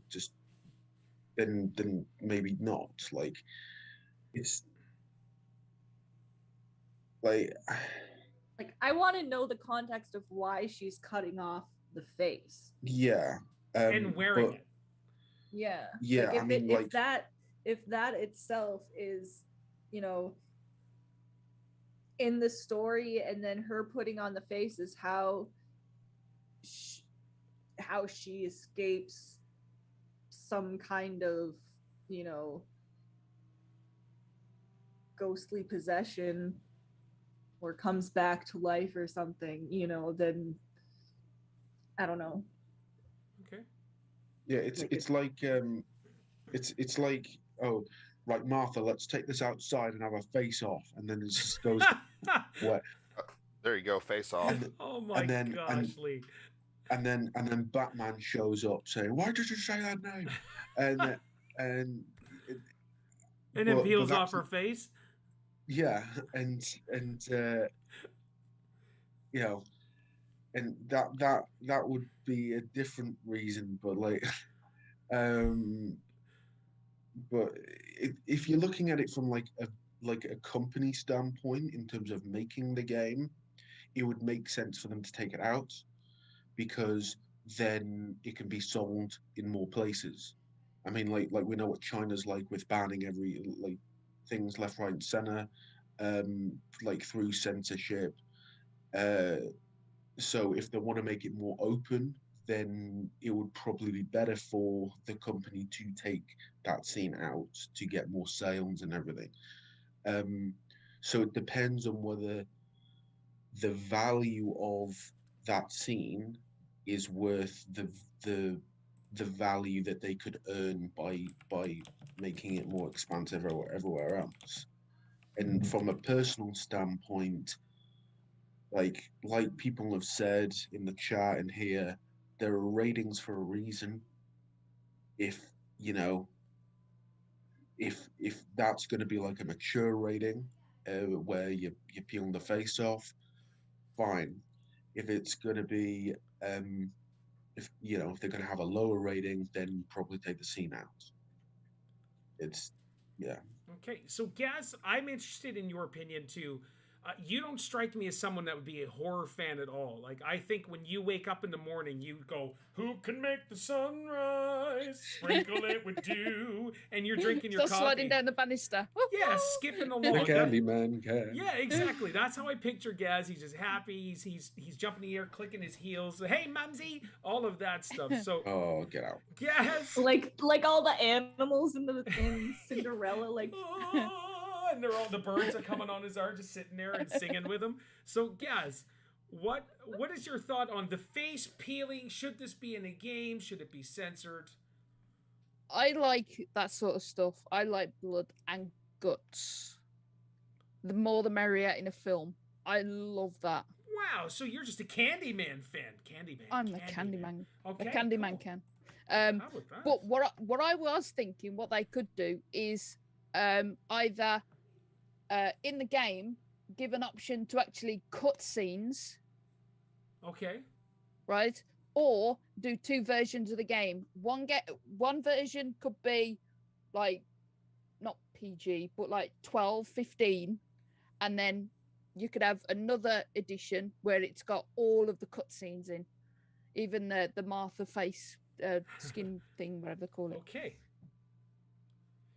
just then maybe not. Like it's like I want to know the context of why she's cutting off the face. Yeah. And wearing it. Yeah. Yeah. If that itself is, in the story, and then her putting on the face is how she escapes some kind of, ghostly possession or comes back to life or something, then I don't know. Okay. Yeah, it's like it's like, oh, right, Martha, let's take this outside and have a face off, and then it just goes what? There you go, face off. Oh my gosh, Lee. And then Batman shows up saying, "Why did you say that name?" And then peels off her face. Yeah, and and that would be a different reason, but like, but if you're looking at it from like a company standpoint in terms of making the game, it would make sense for them to take it out, because then it can be sold in more places. I mean, like we know what China's like with banning every like things left, right, and center, like through censorship. Uh, so if they want to make it more open, then it would probably be better for the company to take that scene out to get more sales and everything. Um, so it depends on whether the value of that scene is worth the value that they could earn by making it more expansive everywhere else. And from a personal standpoint, like people have said in the chat and here, there are ratings for a reason. If you know, if that's going to be like a mature rating, where you're peeling the face off, fine. If it's going to be if if they're going to have a lower rating, then probably take the scene out. It's yeah. Okay, so Gaz, I'm interested in your opinion too. You don't strike me as someone that would be a horror fan at all. Like, I think when you wake up in the morning, you go, "Who can make the sunrise? Sprinkle it with dew," and you're drinking your Still coffee. sliding down the banister. Yeah, skipping along. The Candyman can. Yeah, exactly. That's how I picture Gaz. He's just happy. He's jumping in the air, clicking his heels. Hey, Mumsy! All of that stuff. So, oh, get out. Gaz, like all the animals in Cinderella, like. And the birds are coming on his arm, just sitting there and singing with him. So, Gaz, what is your thought on the face peeling? Should this be in a game? Should it be censored? I like that sort of stuff. I like blood and guts. The more the merrier in a film. I love that. Wow, so you're just a Candyman fan. Candyman. I'm a Candyman. Okay, a Candyman cool. can. But what I was thinking, what they could do is either in the game give an option to actually cut scenes. Okay. Right? Or do two versions of the game. One version could be like not PG, but like 12, 15, and then you could have another edition where it's got all of the cutscenes in, even the Martha face skin thing, whatever they call it. Okay.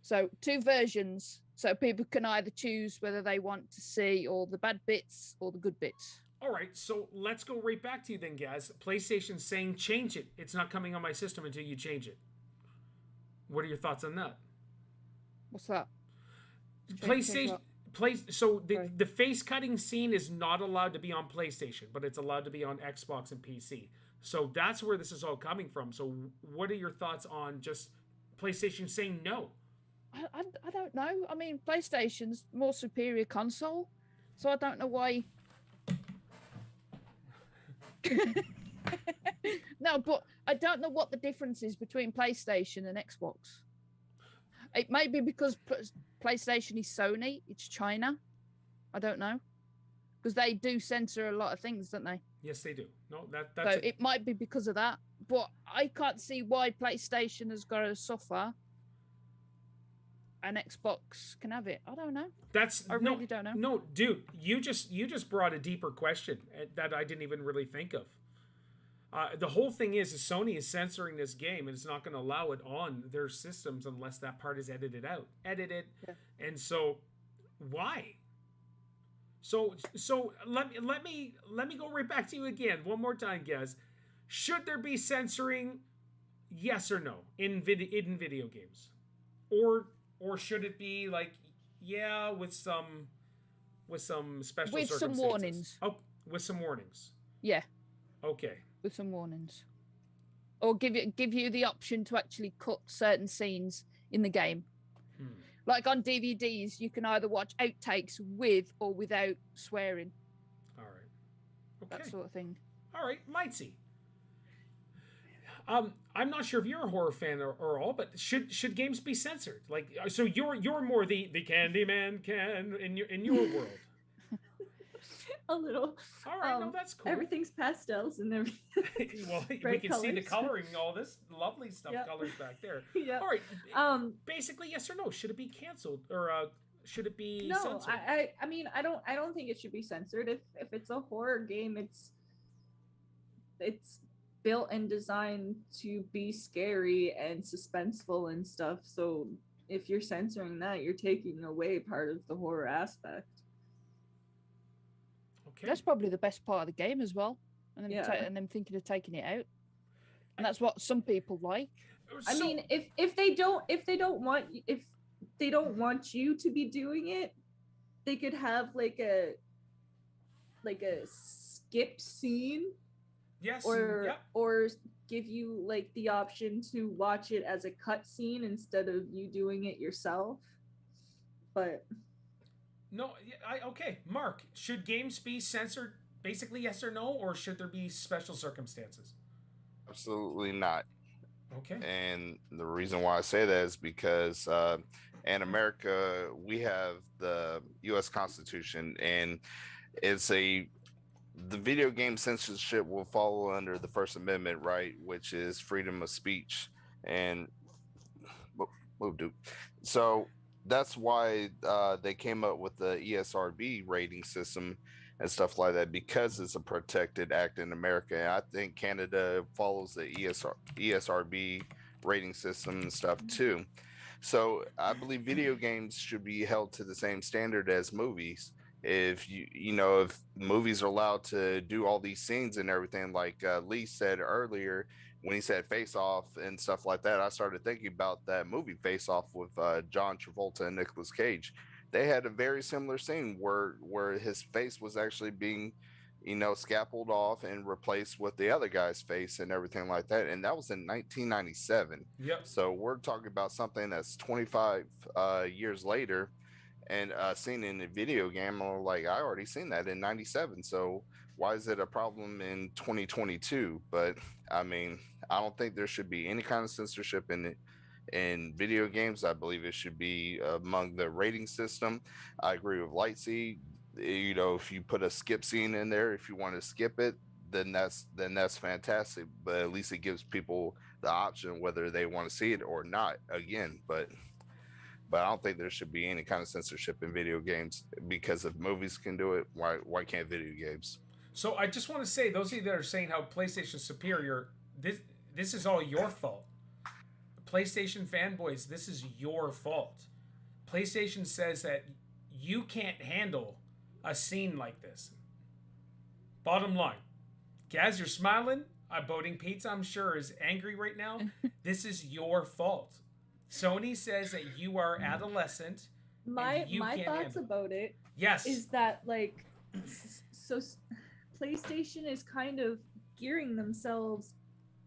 So two versions, so people can either choose whether they want to see all the bad bits or the good bits. All right, so let's go right back to you then, Gaz. PlayStation's saying change it. It's not coming on my system until you change it. What are your thoughts on that? What's that? PlayStation. So the face cutting scene is not allowed to be on PlayStation, but it's allowed to be on Xbox and PC. So that's where this is all coming from. So what are your thoughts on just PlayStation saying no? I don't know. I mean, PlayStation's more superior console, so I don't know why. No, but I don't know what the difference is between PlayStation and Xbox. It may be because PlayStation is Sony, it's China. I don't know. Because they do censor a lot of things, don't they? Yes, they do. No, that's so it might be because of that. But I can't see why PlayStation has got to suffer and Xbox can have it. I don't know. I really don't know. No, dude, you just brought a deeper question that I didn't even really think of. The whole thing is Sony is censoring this game and it's not going to allow it on their systems unless that part is edited out. Yeah. And so why? So let me go right back to you again one more time, guys. Should there be censoring? Yes or no in video games, or should it be like with some special circumstances? Some warnings. Oh, with some warnings. Yeah. Okay. With some warnings, or give you the option to actually cut certain scenes in the game. Like on DVDs, you can either watch outtakes with or without swearing. All right. Okay. That sort of thing. All right, Lightsy. I'm not sure if you're a horror fan or all, but should games be censored? Like, so you're more the Candyman can in your world. A little. All right, no, that's cool. Everything's pastels and everything. Well, we can colors. See the coloring, all this lovely stuff, colors back there. Yeah. All right. Basically, yes or no? Should it be canceled or should it be censored? I mean, I don't think it should be censored. If it's a horror game, it's built and designed to be scary and suspenseful and stuff. So if you're censoring that, you're taking away part of the horror aspect. Okay. That's probably the best part of the game as well. And then, Yeah. and then thinking of taking it out. And that's what some people like. I mean, if they don't want you to be doing it, they could have like a skip scene. Yes. Or give you like the option to watch it as a cut scene instead of you doing it yourself. But no, okay, Mark, should games be censored basically yes or no, or should there be special circumstances? Absolutely not. Okay. And the reason why I say that is because in America, we have the U.S. Constitution, and the video game censorship will fall under the First Amendment, right, which is freedom of speech. And so that's why they came up with the ESRB rating system and stuff like that, because it's a protected act in America. And I think Canada follows the ESRB rating system and stuff too. So I believe video games should be held to the same standard as movies. If if movies are allowed to do all these scenes and everything, like Lee said earlier, when he said Face Off and stuff like that, I started thinking about that movie Face Off with John Travolta and Nicolas Cage. They had a very similar scene where his face was actually being, scalpeled off and replaced with the other guy's face and everything like that. And that was in 1997. Yep. So we're talking about something that's 25 years later, and seen in a video game. I'm like, I already seen that in 97. So why is it a problem in 2022? But I mean, I don't think there should be any kind of censorship in video games. I believe it should be among the rating system. I agree with Lightsy. If you put a skip scene in there, if you want to skip it, then that's fantastic. But at least it gives people the option whether they want to see it or not. Again, but I don't think there should be any kind of censorship in video games, because if movies can do it, why can't video games? So I just want to say, those of you that are saying how PlayStation's superior, this is all your fault. PlayStation fanboys, this is your fault. PlayStation says that you can't handle a scene like this. Bottom line, Gaz, you're smiling. Boating Pizza, I'm sure, is angry right now. This is your fault. Sony says that you are adolescent. My thoughts about it, yes, is that like, so PlayStation is kind of gearing themselves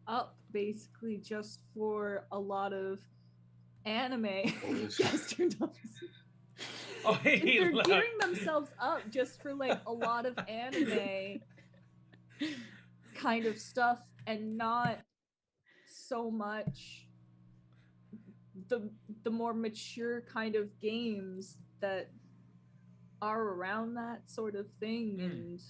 up basically just for a lot of anime. Oh, they're gearing themselves up just for like a lot of anime kind of stuff, and not so much the more mature kind of games that are around that sort of thing. And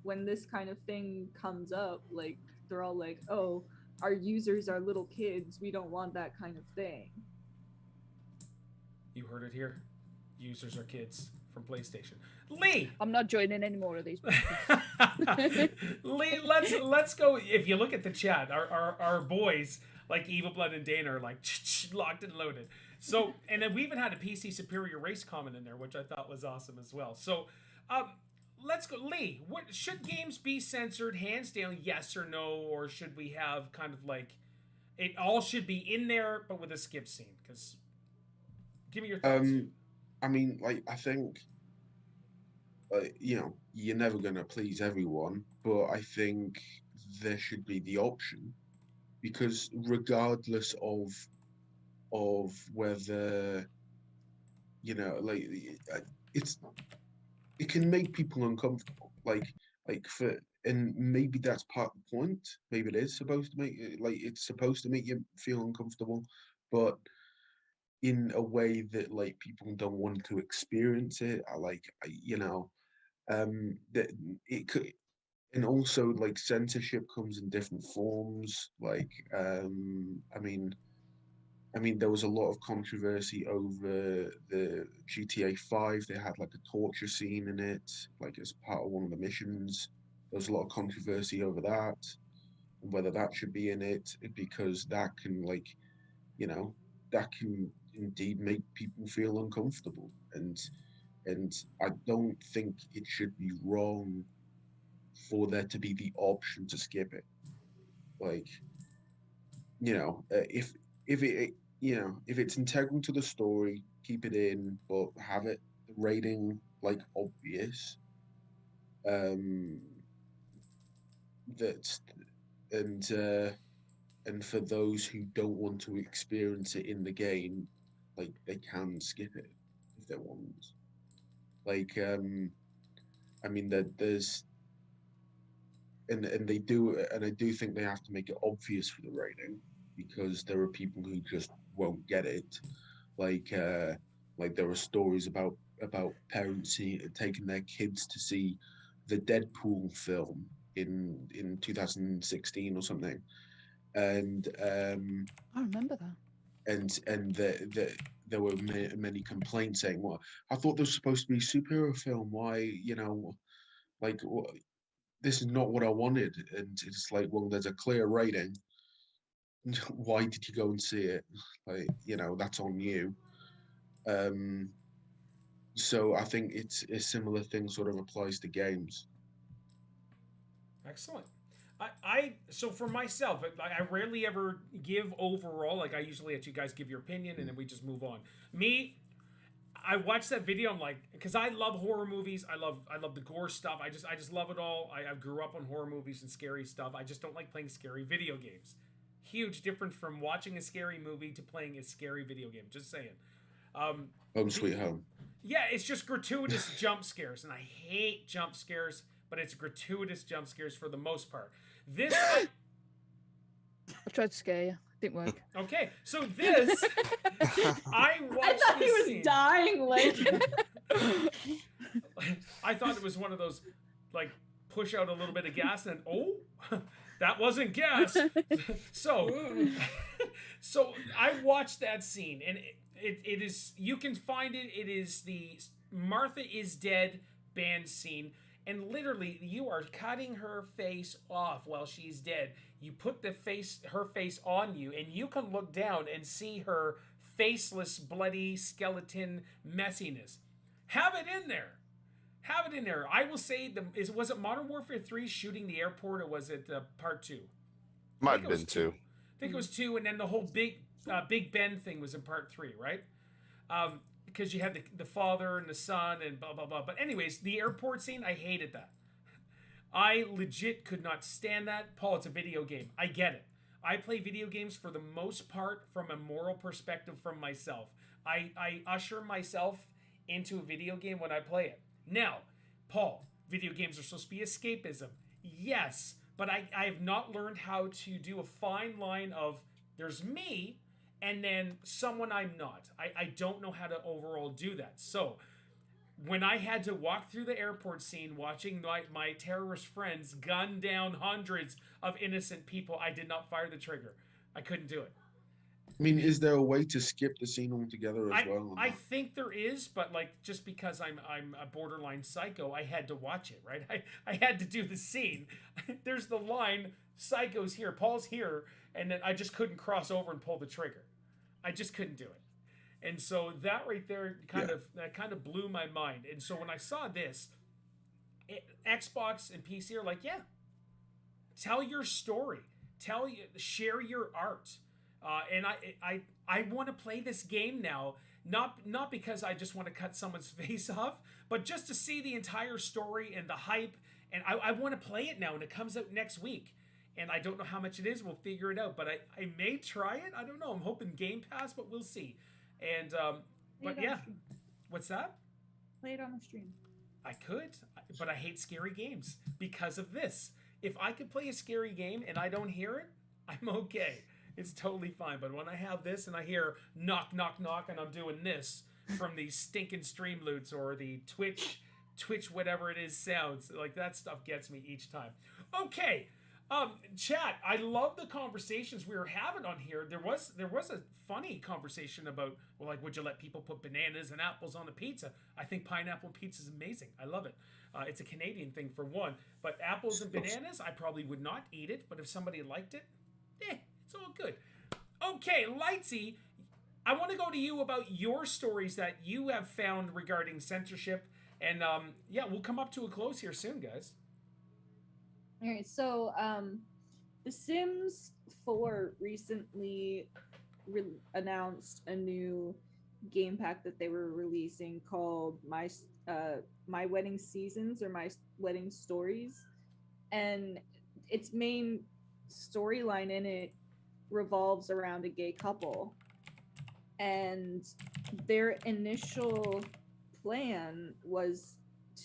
when this kind of thing comes up, like, they're all like, oh, our users are little kids, we don't want that kind of thing. You heard it here. Users are kids from PlayStation. Lee, I'm not joining any more of these. Lee, let's go. If you look at the chat, our boys like Evil Blood and Dana are like locked and loaded. So, and then we even had a PC Superior Race comment in there, which I thought was awesome as well. So, let's go. Lee, should games be censored, hands down, yes or no? Or should we have kind of like, it all should be in there, but with a skip scene? Because, give me your thoughts. I mean, like, I think, you're never going to please everyone, but I think there should be the option, because regardless of whether, like, it can make people uncomfortable, and maybe that's part of the point. Maybe it is supposed to it's supposed to make you feel uncomfortable, but in a way that like people don't want to experience it. That it could. And also, like, censorship comes in different forms. Like, I mean, there was a lot of controversy over the GTA 5. They had like a torture scene in it, like as part of one of the missions. There was a lot of controversy over that. whether that should be in it, because that can, like, you know, that can indeed make people feel uncomfortable, and I don't think it should be wrong for there to be the option to skip it. Like, if it if it's integral to the story, keep it in, but have it the rating like obvious. Um, that and and for those who don't want to experience it in the game, like they can skip it if they want. Like, I mean, there's and they do, and I do think they have to make it obvious for the rating, because there are people who just won't get it. Like there are stories about parents taking their kids to see the Deadpool film in 2016 or something, and I remember that. and there were many complaints saying, "Well, I thought this was supposed to be a superhero film. Why, like, this is not what I wanted." And it's like, well, there's a clear rating. Why did you go and see it? Like, that's on you. So I think it's a similar thing sort of applies to games. Excellent. So for myself, I rarely ever give overall. Like, I usually let you guys give your opinion and then we just move on. Me, I watched that video. I'm like, because I love horror movies. I love the gore stuff. I just love it all. I grew up on horror movies and scary stuff. I just don't like playing scary video games. Huge difference from watching a scary movie to playing a scary video game. Just saying. Home Sweet Home. Yeah, it's just gratuitous jump scares, and I hate jump scares, but it's gratuitous jump scares for the most part. This I tried to scare you. Didn't work. Okay, so this I watched. I thought he was scene. dying. Like, I thought it was one of those, like, push out a little bit of gas and that wasn't gas. So I watched that scene, and it is, you can find it. It is the Martha is Dead band scene. And literally, you are cutting her face off while she's dead. You put her face on you, and you can look down and see her faceless, bloody skeleton messiness. Have it in there. Have it in there. I will say, was it Modern Warfare 3 shooting the airport, or was it part 2? Might have been 2. I think it was 2, and then the whole Big Ben thing was in part 3, right? Because you had the father and the son and blah, blah, blah. But anyways, the airport scene, I hated that. I legit could not stand that. Paul, it's a video game. I get it. I play video games for the most part from a moral perspective from myself. I usher myself into a video game when I play it. Now, Paul, video games are supposed to be escapism. Yes, but I have not learned how to do a fine line of there's me and then someone I'm not. I don't know how to overall do that. So when I had to walk through the airport scene watching my terrorist friends gun down hundreds of innocent people, I did not fire the trigger. I couldn't do it. I mean, is there a way to skip the scene altogether as well? I think there is, but like, just because I'm a borderline psycho, I had to watch it, right? I had to do the scene. There's the line, psycho's here, Paul's here, and then I just couldn't cross over and pull the trigger. I just couldn't do it. And so that right there kind of blew my mind. And so when I saw this, Xbox and PC are like, yeah, tell your story, share your art. And I want to play this game now, not because I just want to cut someone's face off, but just to see the entire story and the hype. And I want to play it now, and it comes out next week. And I don't know how much it is. We'll figure it out. But I may try it. I don't know. I'm hoping Game Pass, but we'll see. And but yeah, what's that? play it on the stream. I could, but I hate scary games because of this. If I could play a scary game and I don't hear it, I'm okay. It's totally fine. But when I have this and I hear knock, knock, knock, and I'm doing this from these stinking Streamloots or the Twitch, whatever it is, sounds like that stuff gets me each time. Okay. Chat, I love the conversations we were having on here. There was a funny conversation about, well, like, would you let people put bananas and apples on a pizza? I think pineapple pizza is amazing. I love it. It's a Canadian thing for one, but apples and bananas, I probably would not eat it. But if somebody liked it, it's all good. Okay, Lightsy, I want to go to you about your stories that you have found regarding censorship, and we'll come up to a close here soon, guys. All right, so The Sims 4 recently announced a new game pack that they were releasing called My Wedding Seasons or My Wedding Stories, and its main storyline in it revolves around a gay couple, and their initial plan was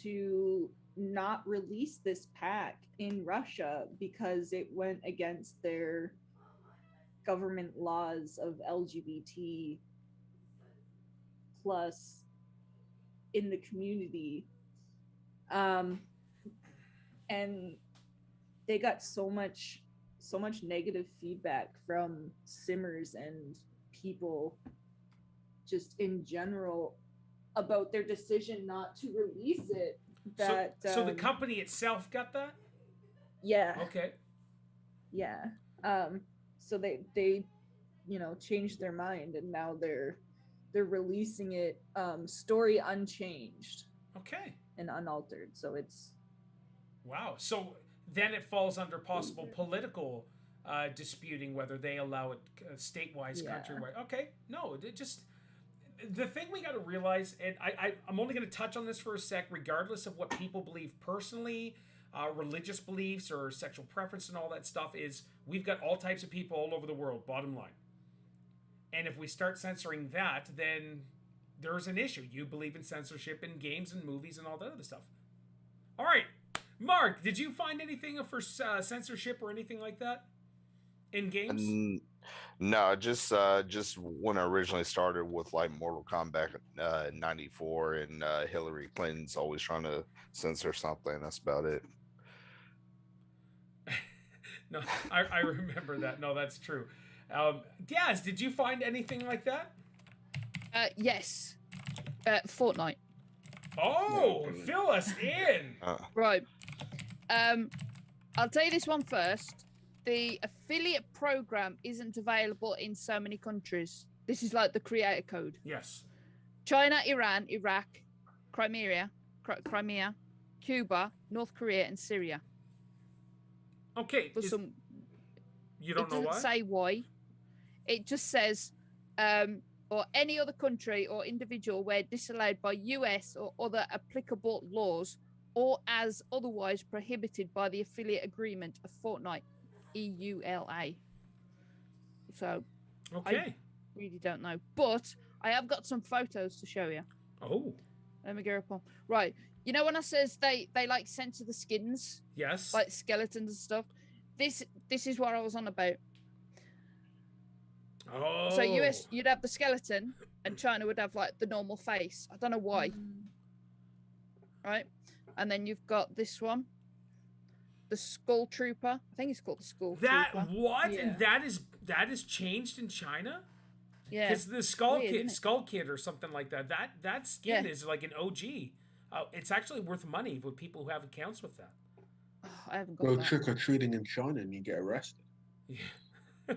to not release this pack in Russia because it went against their government laws of LGBT plus in the community. And they got so much negative feedback from Simmers and people just in general about their decision not to release it. That so the company itself got that? Yeah. Okay. Yeah. So they changed their mind, and now they're releasing it story unchanged. Okay. And unaltered. So it's wow. So then it falls under possible political disputing whether they allow it state-wise, countrywide. Okay. No, it just the thing we got to realize, and I'm only going to touch on this for a sec, regardless of what people believe personally, religious beliefs or sexual preference and all that stuff, is we've got all types of people all over the world, bottom line. And if we start censoring that, then there's an issue. You believe in censorship in games and movies and all that other stuff. All right. Mark, did you find anything for censorship or anything like that in games? No, just when I originally started with like Mortal Kombat 94 and Hillary Clinton's always trying to censor something. That's about it. No, I remember that. No, that's true. Gaz, did you find anything like that? Yes. Fortnite. Oh, fill us in. Right. I'll tell you this one first. The affiliate program isn't available in so many countries. This is like the creator code. Yes. China, Iran, Iraq, Crimea, Cuba, North Korea, and Syria. Okay. You don't know why? It doesn't say why. It just says, or any other country or individual where disallowed by US or other applicable laws, or as otherwise prohibited by the affiliate agreement of Fortnite. EULA. So, okay. I really don't know, but I have got some photos to show you. Oh, let me go up on. Right, you know when I says they like censor the skins, yes, like skeletons and stuff. This is what I was on about. Oh, so US you'd have the skeleton, and China would have like the normal face. I don't know why. Right, and then you've got this one. The Skull Trooper. I think it's called the Skull Trooper. What? Yeah. And that is changed in China? Yeah. Because the Skull Kid or something like that. That skin is like an OG. It's actually worth money with people who have accounts with that. Oh, I haven't got Go that. trick or treating in China and you get arrested. Yeah.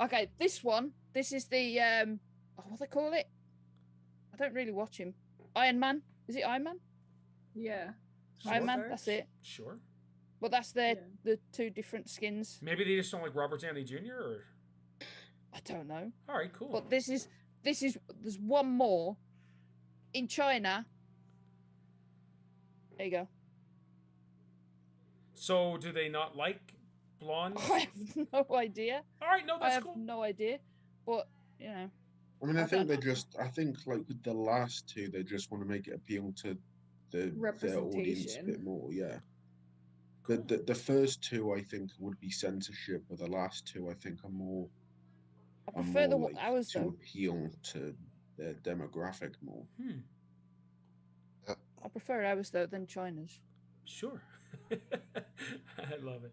Okay, this one. This is the what do they call it? I don't really watch him. Iron Man. Is it Iron Man? Yeah. Iron Man. That's it. Sure. But that's the two different skins. Maybe they just don't like Robert Downey Jr. or I don't know. All right, cool. But this is there's one more in China. There you go. So do they not like blonde? I have no idea. All right, no, that's cool. I have no idea. But you know. I mean, I think like with the last two, they just want to make it appeal to their audience a bit more. Yeah. Cool. The first two, I think, would be censorship, but the last two, I think, are more. I prefer the ours to appeal to their demographic more. I prefer ours though than China's. Sure. I love it.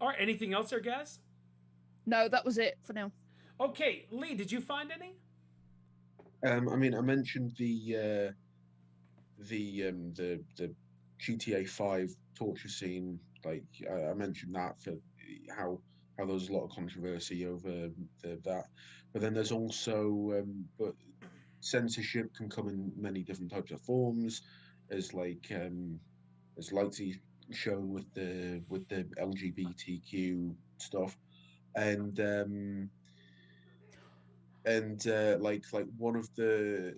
All right. Anything else there, guys? No, that was it for now. Okay, Lee, did you find any? I mean, I mentioned the GTA 5 torture scene. Like I mentioned that for how there was a lot of controversy over that, but then there's also but censorship can come in many different types of forms, as Lightsy shown with the LGBTQ stuff, and like one of the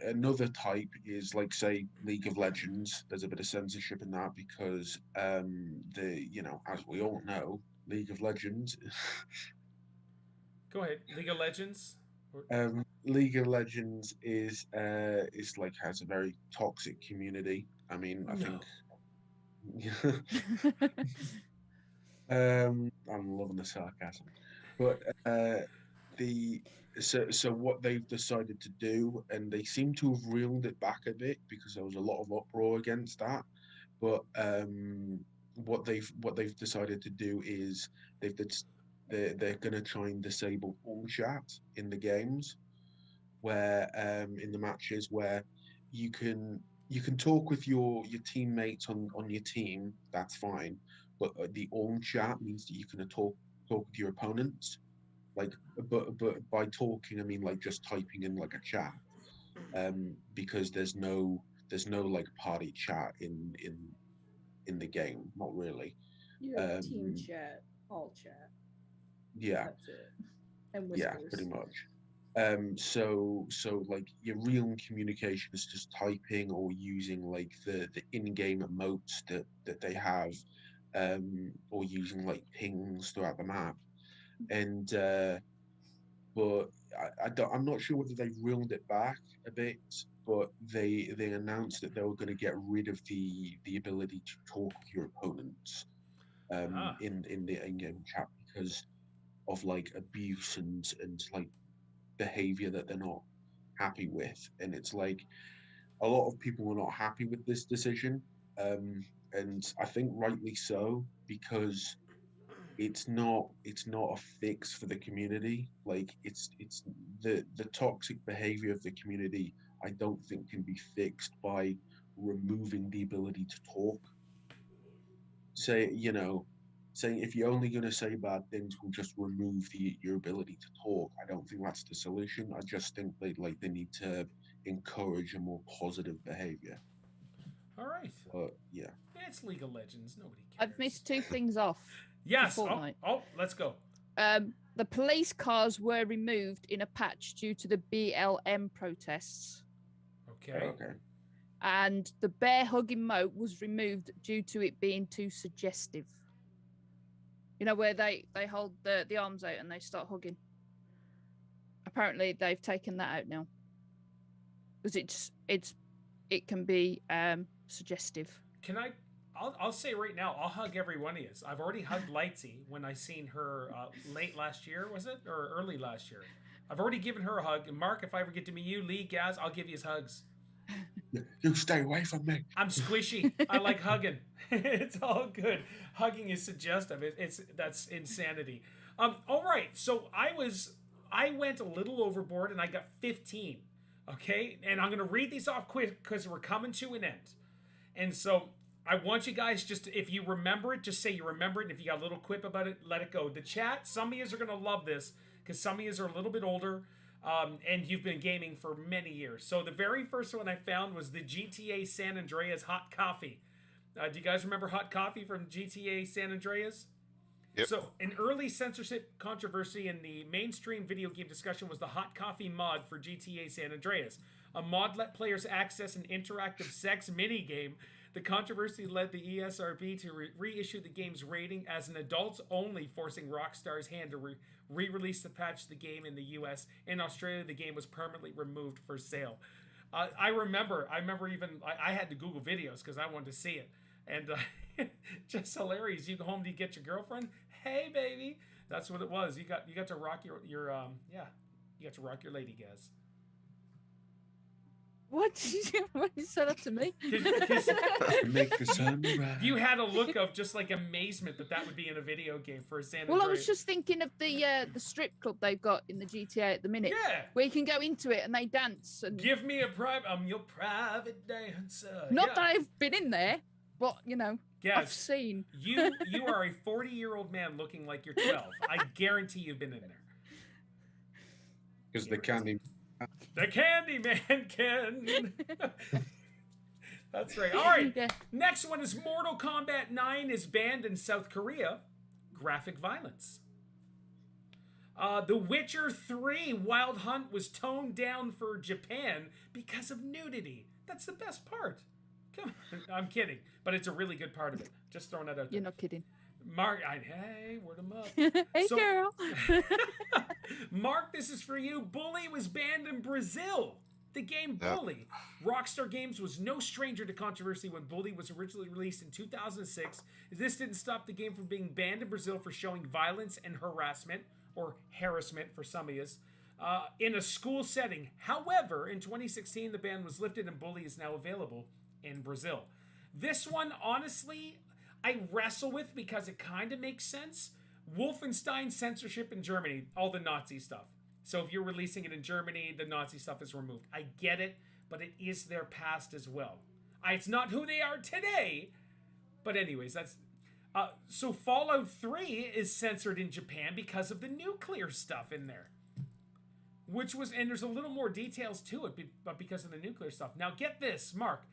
another type is like, say, League of Legends. There's a bit of censorship in that because as we all know, League of Legends. Go ahead. League of Legends. League of Legends is like has a very toxic community. I mean, I think. I'm loving the sarcasm, but so what they've decided to do, and they seem to have reeled it back a bit because there was a lot of uproar against that. But what they've decided to do is they're going to try and disable all chat in the games, where in the matches where you can talk with your teammates on your team. That's fine, but the on chat means that you can talk with your opponents. Like, but by talking, I mean like just typing in like a chat, because there's no like party chat in the game, not really. You have team chat, all chat. Yeah. That's it. And whispers. Yeah, pretty much. So like your real communication is just typing or using like the in-game emotes that they have, or using like pings throughout the map. And but I'm not sure whether they reeled it back a bit, but they announced that they were going to get rid of the ability to talk with your opponents in the in-game chat because of like abuse and like behavior that they're not happy with. And it's like a lot of people were not happy with this decision, and I think rightly so, because it's not a fix for the community. Like it's the toxic behavior of the community, I don't think can be fixed by removing the ability to talk. Saying if you're only going to say bad things, we'll just remove your ability to talk. I don't think that's the solution. I just think they need to encourage a more positive behavior. All right. But yeah, it's League of Legends. Nobody cares. I've missed two things off. Yes. Oh, let's go. The police cars were removed in a patch due to the BLM protests. Okay. And the bear hug emote was removed due to it being too suggestive. You know, where they hold the arms out and they start hugging. Apparently, they've taken that out now because it can be suggestive. I'll say right now, I'll hug every one of you. I've already hugged Lightsy when I seen her late last year, was it? Or early last year. I've already given her a hug. And Mark, if I ever get to meet you, Lee, Gaz, I'll give you his hugs. You stay away from me. I'm squishy. I like hugging. It's all good. Hugging is suggestive. That's insanity. All right. So I went a little overboard and I got 15. Okay, and I'm gonna read these off quick because we're coming to an end. And so I want you guys just, if you remember it, just say you remember it. And if you got a little quip about it, let it go. The chat, some of you are gonna love this because some of you are a little bit older. And you've been gaming for many years. So the very first one I found was the GTA San Andreas hot coffee. Do you guys remember hot coffee from GTA San Andreas? Yep. So an early censorship controversy in the mainstream video game discussion was the hot coffee mod for GTA San Andreas. A mod let players access an interactive sex minigame. The controversy led the ESRB to reissue the game's rating as an adults-only, forcing Rockstar's hand to re-release the patch to the game in the US. In Australia, the game was permanently removed for sale. I remember even I had to Google videos because I wanted to see it, and just hilarious. You go home to get your girlfriend. Hey, baby, that's what it was. You got to rock your you got to rock your lady, guys. What did you say that to me? Make the sun rise. You had a look of just like amazement that would be in a video game for San Well, Andreas. I was just thinking of the strip club they've got in the GTA at the minute. Yeah. Where you can go into it and they dance. And Give me a private. I'm your private dancer. not that I've been in there, but Yes. I've seen. You are a 40-year-old man looking like you're 12. I guarantee you've been in there. Because the candy. The Candyman can. That's right. All right. Yeah. Next one is Mortal Kombat 9 is banned in South Korea. Graphic violence. The Witcher 3 Wild Hunt was toned down for Japan because of nudity. That's the best part. Come on. I'm kidding. But it's a really good part of it. Just throwing that out there. You're not kidding. Mark, hey, word them up. Hey, So- girl. Mark, this is for you. Bully was banned in Brazil. The game Bully. Rockstar Games was no stranger to controversy when Bully was originally released in 2006. This didn't stop the game from being banned in Brazil for showing violence and harassment, or harassment for some of us, in a school setting. However, in 2016, the ban was lifted and Bully is now available in Brazil. This one, honestly, I wrestle with because it kind of makes sense. Wolfenstein censorship in Germany, all the Nazi stuff. So if you're releasing it in Germany, the Nazi stuff is removed. I get it, but it is their past as well. It's not who they are today, but anyways, that's... so Fallout 3 is censored in Japan because of the nuclear stuff in there. Which was... And there's a little more details to it, but because of the nuclear stuff. Now get this, Mark.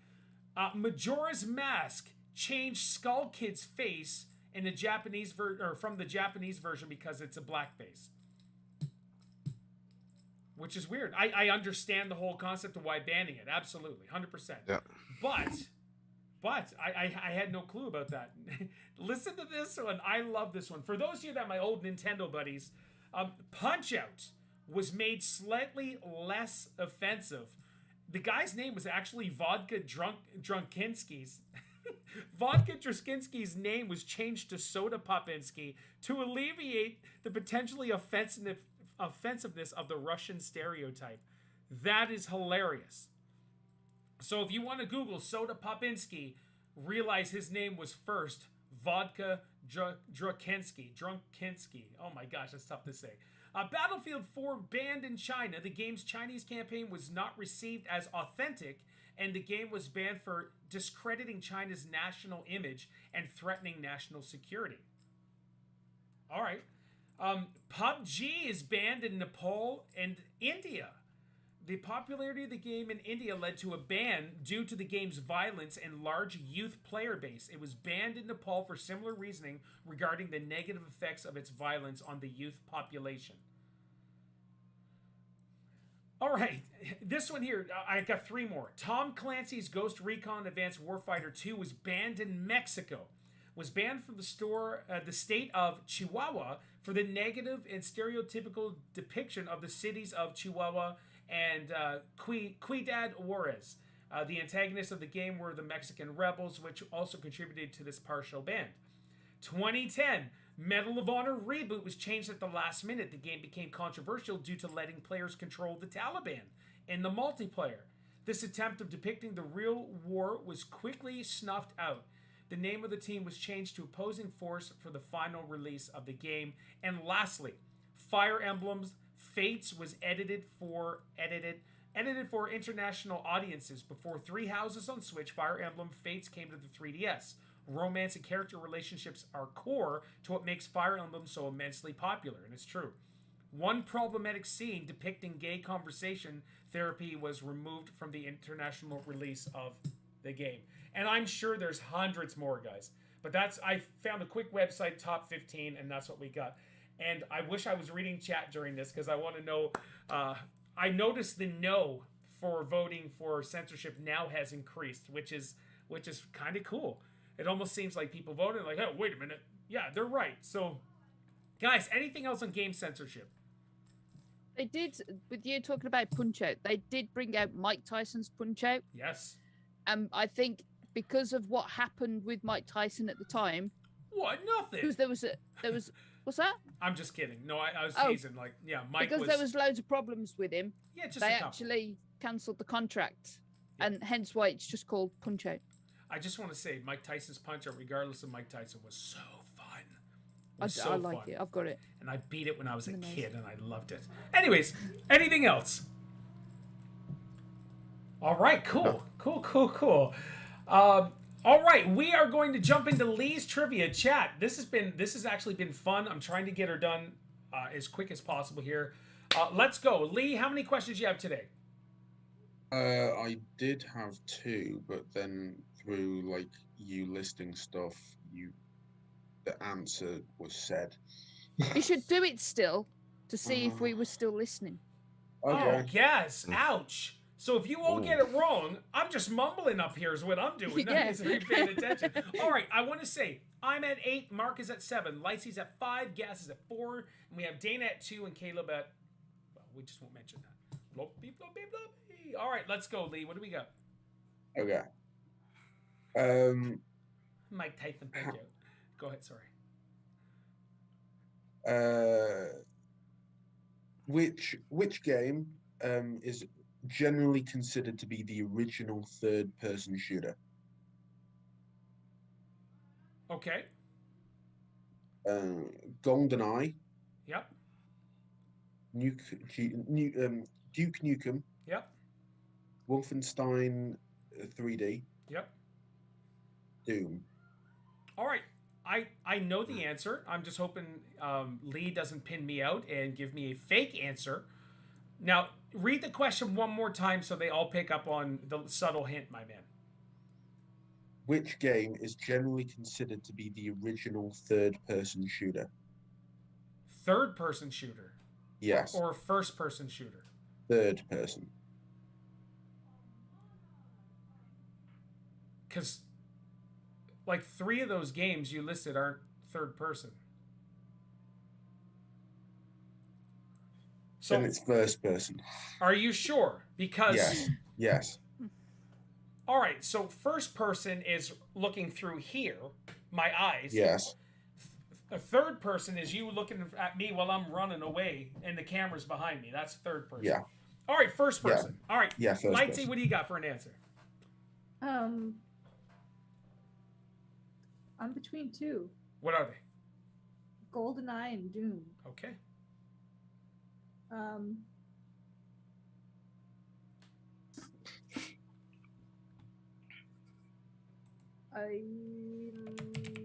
Majora's Mask changed Skull Kid's face in the Japanese from the Japanese version because it's a blackface. Which is weird. I understand the whole concept of why banning it. Absolutely. 100%. Yeah. But I had no clue about that. Listen to this one. I love this one. For those of you that are my old Nintendo buddies, Punch-Out was made slightly less offensive. The guy's name was actually Vodka Drunkinski's. Vodka Druskinski's name was changed to Soda Popinski to alleviate the potentially offensiveness of the Russian stereotype. That is hilarious. So if you want to Google Soda Popinski, realize his name was first Vodka Drunkinski. Oh my gosh, that's tough to say. Battlefield 4 banned in China. The game's Chinese campaign was not received as authentic, and the game was banned for discrediting China's national image and threatening national security. All right. PUBG is banned in Nepal and India. The popularity of the game in India led to a ban due to the game's violence and large youth player base. It was banned in Nepal for similar reasoning regarding the negative effects of its violence on the youth population. All right, this one here, I got three more. Tom Clancy's Ghost Recon Advanced Warfighter 2 was banned in Mexico. Was banned from the state of Chihuahua for the negative and stereotypical depiction of the cities of Chihuahua and Ciudad Juarez. The antagonists of the game were the Mexican rebels, which also contributed to this partial ban. 2010, Medal of Honor reboot was changed at the last minute. The game became controversial due to letting players control the Taliban in the multiplayer. This attempt of depicting the real war was quickly snuffed out. The name of the team was changed to Opposing Force for the final release of the game. And lastly, Fire Emblem's Fates was edited for international audiences. Before Three Houses on Switch, Fire Emblem Fates came to the 3DS. Romance and character relationships are core to what makes Fire Emblem so immensely popular, and it's true. One problematic scene depicting gay conversation therapy was removed from the international release of the game. And I'm sure there's hundreds more, guys. But I found a quick website, top 15, and that's what we got. And I wish I was reading chat during this because I want to know. I noticed the no for voting for censorship now has increased, which is kind of cool. It almost seems like people voted like, oh, wait a minute. Yeah, they're right. So, guys, anything else on game censorship? They did, with you talking about Punch-Out, they did bring out Mike Tyson's Punch-Out. Yes. I think because of what happened with Mike Tyson at the time. What? Nothing. Because there was, what's that? I'm just kidding. No, I was teasing. Like, yeah, Mike because there was loads of problems with him. Yeah, just they actually cancelled the contract and hence why it's just called Punch-Out. I just want to say, Mike Tyson's Punch-Out, regardless of Mike Tyson, was so fun. I like it. I've got it. And I beat it when I was a kid, and I loved it. Anyways, anything else? All right, cool. All right, we are going to jump into Lee's trivia chat. This has actually been fun. I'm trying to get her done as quick as possible here. Let's go, Lee. How many questions do you have today? I did have 2, but then through like you listing stuff, the answer was said. You should do it still to see if we were still listening. Okay. Oh yes! Ouch. So if you all get it wrong, I'm just mumbling up here is what I'm doing. None of you are paying attention. All right, I want to say, I'm at 8, Mark is at 7, Lightsy's at 5, Gas is at 4, and we have Dana at 2, and Caleb at, well, we just won't mention that. Bloppy, bloppy, bloppy. All right, let's go, Lee. What do we got? Okay. Mike Tyson, thank you. Go ahead, sorry. Which game is generally considered to be the original third-person shooter? Okay. GoldenEye. Yep. Duke Nukem. Yep. Wolfenstein 3D. Yep. Doom. All right. I know the answer. I'm just hoping Lee doesn't pin me out and give me a fake answer. Now, read the question one more time so they all pick up on the subtle hint, my man. Which game is generally considered to be the original third-person shooter? Third-person shooter? Yes. Or first-person shooter? Third person. Because, like, 3 of those games you listed aren't third person. So, then it's first person. Are you sure? Because... Yes. All right, so first person is looking through here, my eyes. Yes. A third person is you looking at me while I'm running away and the camera's behind me. That's third person. Yeah. All right, first person. Yeah. All right. Yeah, first Lightsy, person. what do you got for an answer? I'm between 2. What are they? GoldenEye and Doom. Okay. I'm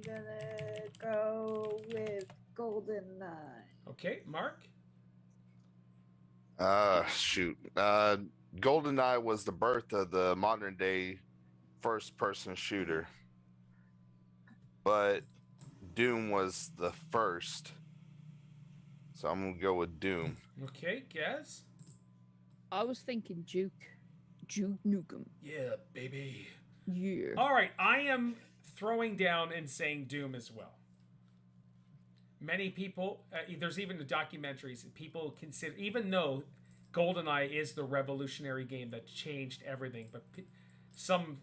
gonna go with GoldenEye. Okay, Mark? Shoot. GoldenEye was the birth of the modern day first person shooter. But Doom was the first. So I'm gonna go with Doom. Okay, Gaz? I was thinking Duke Nukem. Yeah, baby. Yeah. All right, I am throwing down and saying Doom as well. Many people, there's even the documentaries, people consider, even though GoldenEye is the revolutionary game that changed everything, but some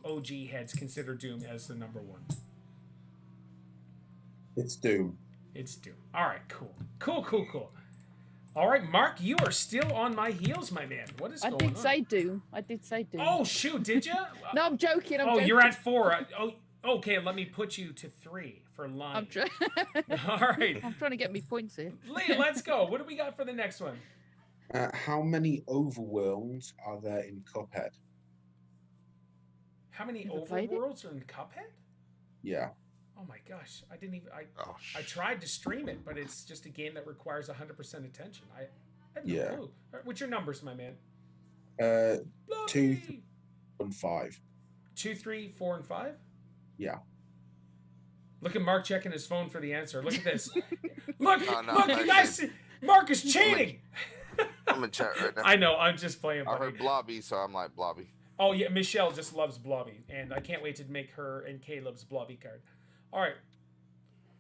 OG heads consider Doom as the number 1. It's Doom. It's Doom. All right, cool. All right, Mark, you are still on my heels, my man. What is going on? I did say Doom. Oh, shoot, did you? No, I'm joking. I'm joking. You're at 4. Okay, let me put you to 3 for lying. All right. I'm trying to get me points here. Lee, let's go. What do we got for the next one? How many overworlds are there in Cuphead? How many Never played it? overworlds are in Cuphead? Yeah. Oh my gosh, I didn't even. I tried to stream it, but it's just a game that requires 100% attention. I have no clue. All right, what's your numbers, my man? 2, 3, and 5. 2, 3, 4, and 5. Yeah. Look at Mark checking his phone for the answer. Look at this. Look, No, you guys see, Mark is cheating. I'm in chat right now. I know, I'm just playing. I heard Blobby, so I'm like Blobby. Oh yeah, Michelle just loves Blobby, and I can't wait to make her and Caleb's Blobby card. All right,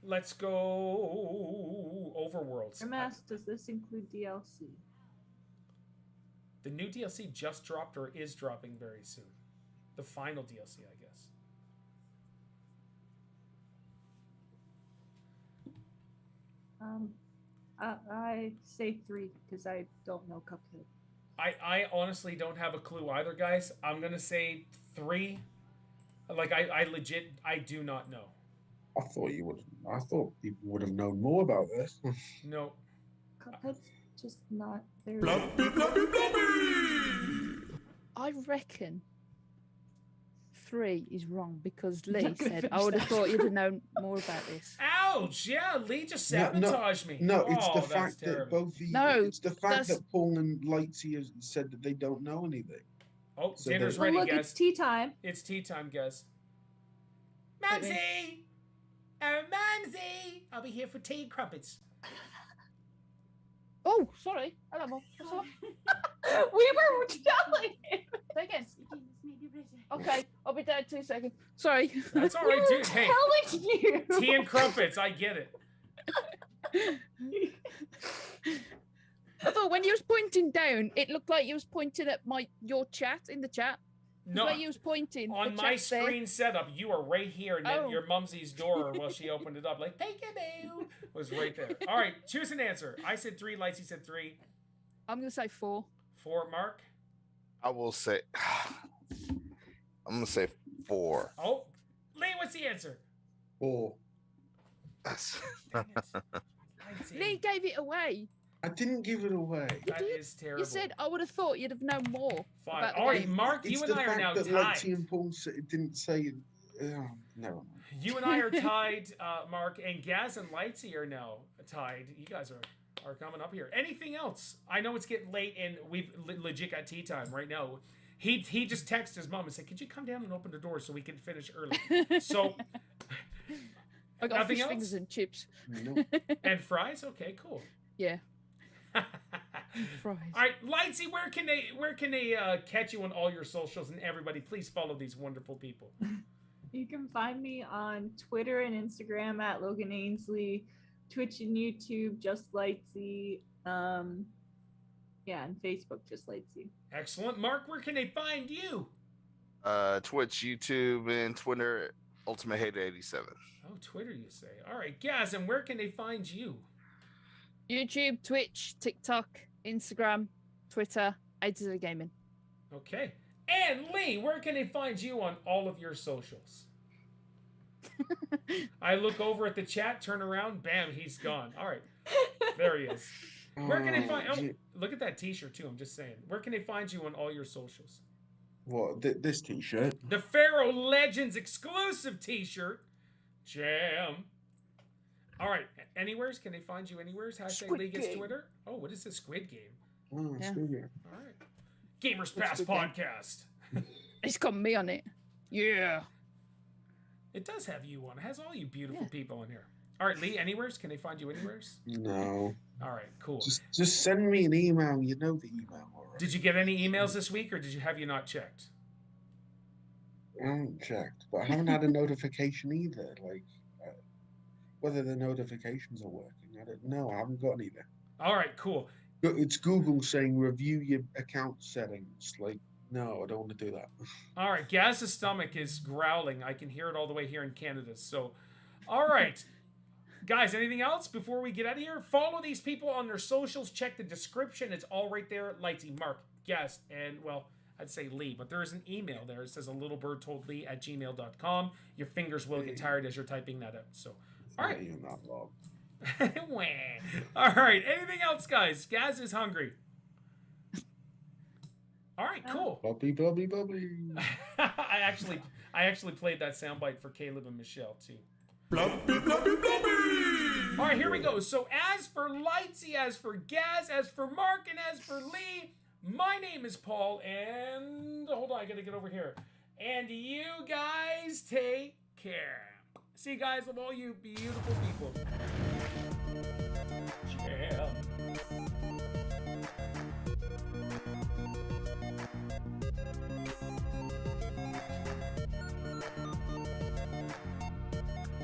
let's go Overworlds. Does this include DLC? The new DLC just dropped or is dropping very soon. The final DLC, I guess. I say 3 because I don't know Cuphead. I honestly don't have a clue either, guys. I'm gonna say 3. Like I legit I do not know. I thought you would. I thought people would have known more about this. No. Cuphead's just not very. Bloppy, bloppy, bloppy! I reckon 3 is wrong because Lee not gonna said, I finish would have that. thought you'd have known more about this. Ouch! Yeah, Lee just No, no, sabotaged me. No, it's Oh, the that's fact that terrible. both of you. No, it's the fact that's- that Paul and Lightsy has said that they don't know anything. Oh, So dinner's the- Well, ready, look, guys. it's tea time. It's tea time, guys. Wait, Mumsy! Oh, Mumsy! I'll be here for tea and crumpets. Oh, sorry. Hello, Mum. What's up? We were telling him. Say again. Okay, I'll be there in 2 seconds. Sorry. That's all right, dude. Hey, Telling you. tea and crumpets. I get it. I thought when you was pointing down, it looked like you was pointing at your chat in the chat. No, Where you was pointing. on the my chat's there. screen setup, you are right here, and then Oh. your mumsy's door, while she opened it up, like peekaboo, was right there. All right, choose an answer. I said 3. Lightsy said 3. I'm gonna say 4. 4. Mark. I will say. I'm gonna say 4. Oh, Lee, what's the answer? Or Dang it. Lightsy. Lee gave it away. I didn't give it away. That did. is terrible. You said I would have thought you'd have known more. Fine. about the All right, game. Mark, It's you the and I are fact now that tied. Lightsy and Paul didn't say. No. You and I are tied, Mark, and Gaz and Lightsy are now tied. You guys are coming up here. Anything else? I know it's getting late, and we've legit got tea time right now. He just texted his mom and said, "Could you come down and open the door so we can finish early?" So, I got nothing fish else? fingers and chips. No. And fries. Okay, cool. Yeah, All fries. right, Lightsy, where can they catch you on all your socials? And everybody, please follow these wonderful people. You can find me on Twitter and Instagram at Logan Ainsley, Twitch and YouTube, just Lightsy. Yeah, and Facebook, just Lightsy. Excellent, Mark. Where can they find you? Twitch, YouTube, and Twitter. Ultimate Hater 87. Oh, Twitter, you say. All right, Gaz, and where can they find you? YouTube, Twitch, TikTok, Instagram, Twitter, eachother Gaming. Okay. And Lee, where can they find you on all of your socials? I look over at the chat, turn around, bam, he's gone. All right. There he is. Where can they find... Oh, look at that t-shirt, too. I'm just saying. Where can they find you on all your socials? What? This T-shirt? The Pharaoh Legends exclusive t-shirt. Jam. All right. Anywheres? Can they find you anywheres? Hashtag Squid Lee gets Game. Twitter. Oh, what is this Squid Game? Oh, Yeah. screw you. All right. Gamers Pass Squid Game. podcast. It's got me on it. Yeah. It does have you on. It has all you beautiful Yeah. people in here. All right, Lee, anywheres? Can they find you anywheres? No. All right, cool. Just send me an email. You know the email already. Did you get any emails this week, or have you not checked? I haven't checked, but I haven't had a notification either. Like, whether the notifications are working, I don't know. I haven't got anything. All right, cool. It's Google saying review your account settings. Like, no, I don't want to do that. All right, Gaz's stomach is growling. I can hear it all the way here in Canada. So, all right. Guys, anything else before we get out of here? Follow these people on their socials. Check the description. It's all right there. Lightsy, Mark, Gaz, and, well, I'd say Lee, but there is an email there. It says alittlebirdtoldLee@gmail.com. Your fingers will get tired as you're typing that out. So, all right. Not even that long. Wah. All right. Anything else, guys? Gaz is hungry. All right, cool. Bubby, bubby, bubby. I actually played that soundbite for Caleb and Michelle too. Bloppy, bloppy, bloppy! All right, here we go. So as for Lightsy, as for Gaz, as for Mark, and as for Lee, my name is Paul, and hold on, I gotta get over here. And you guys take care. See you guys, of all you beautiful people.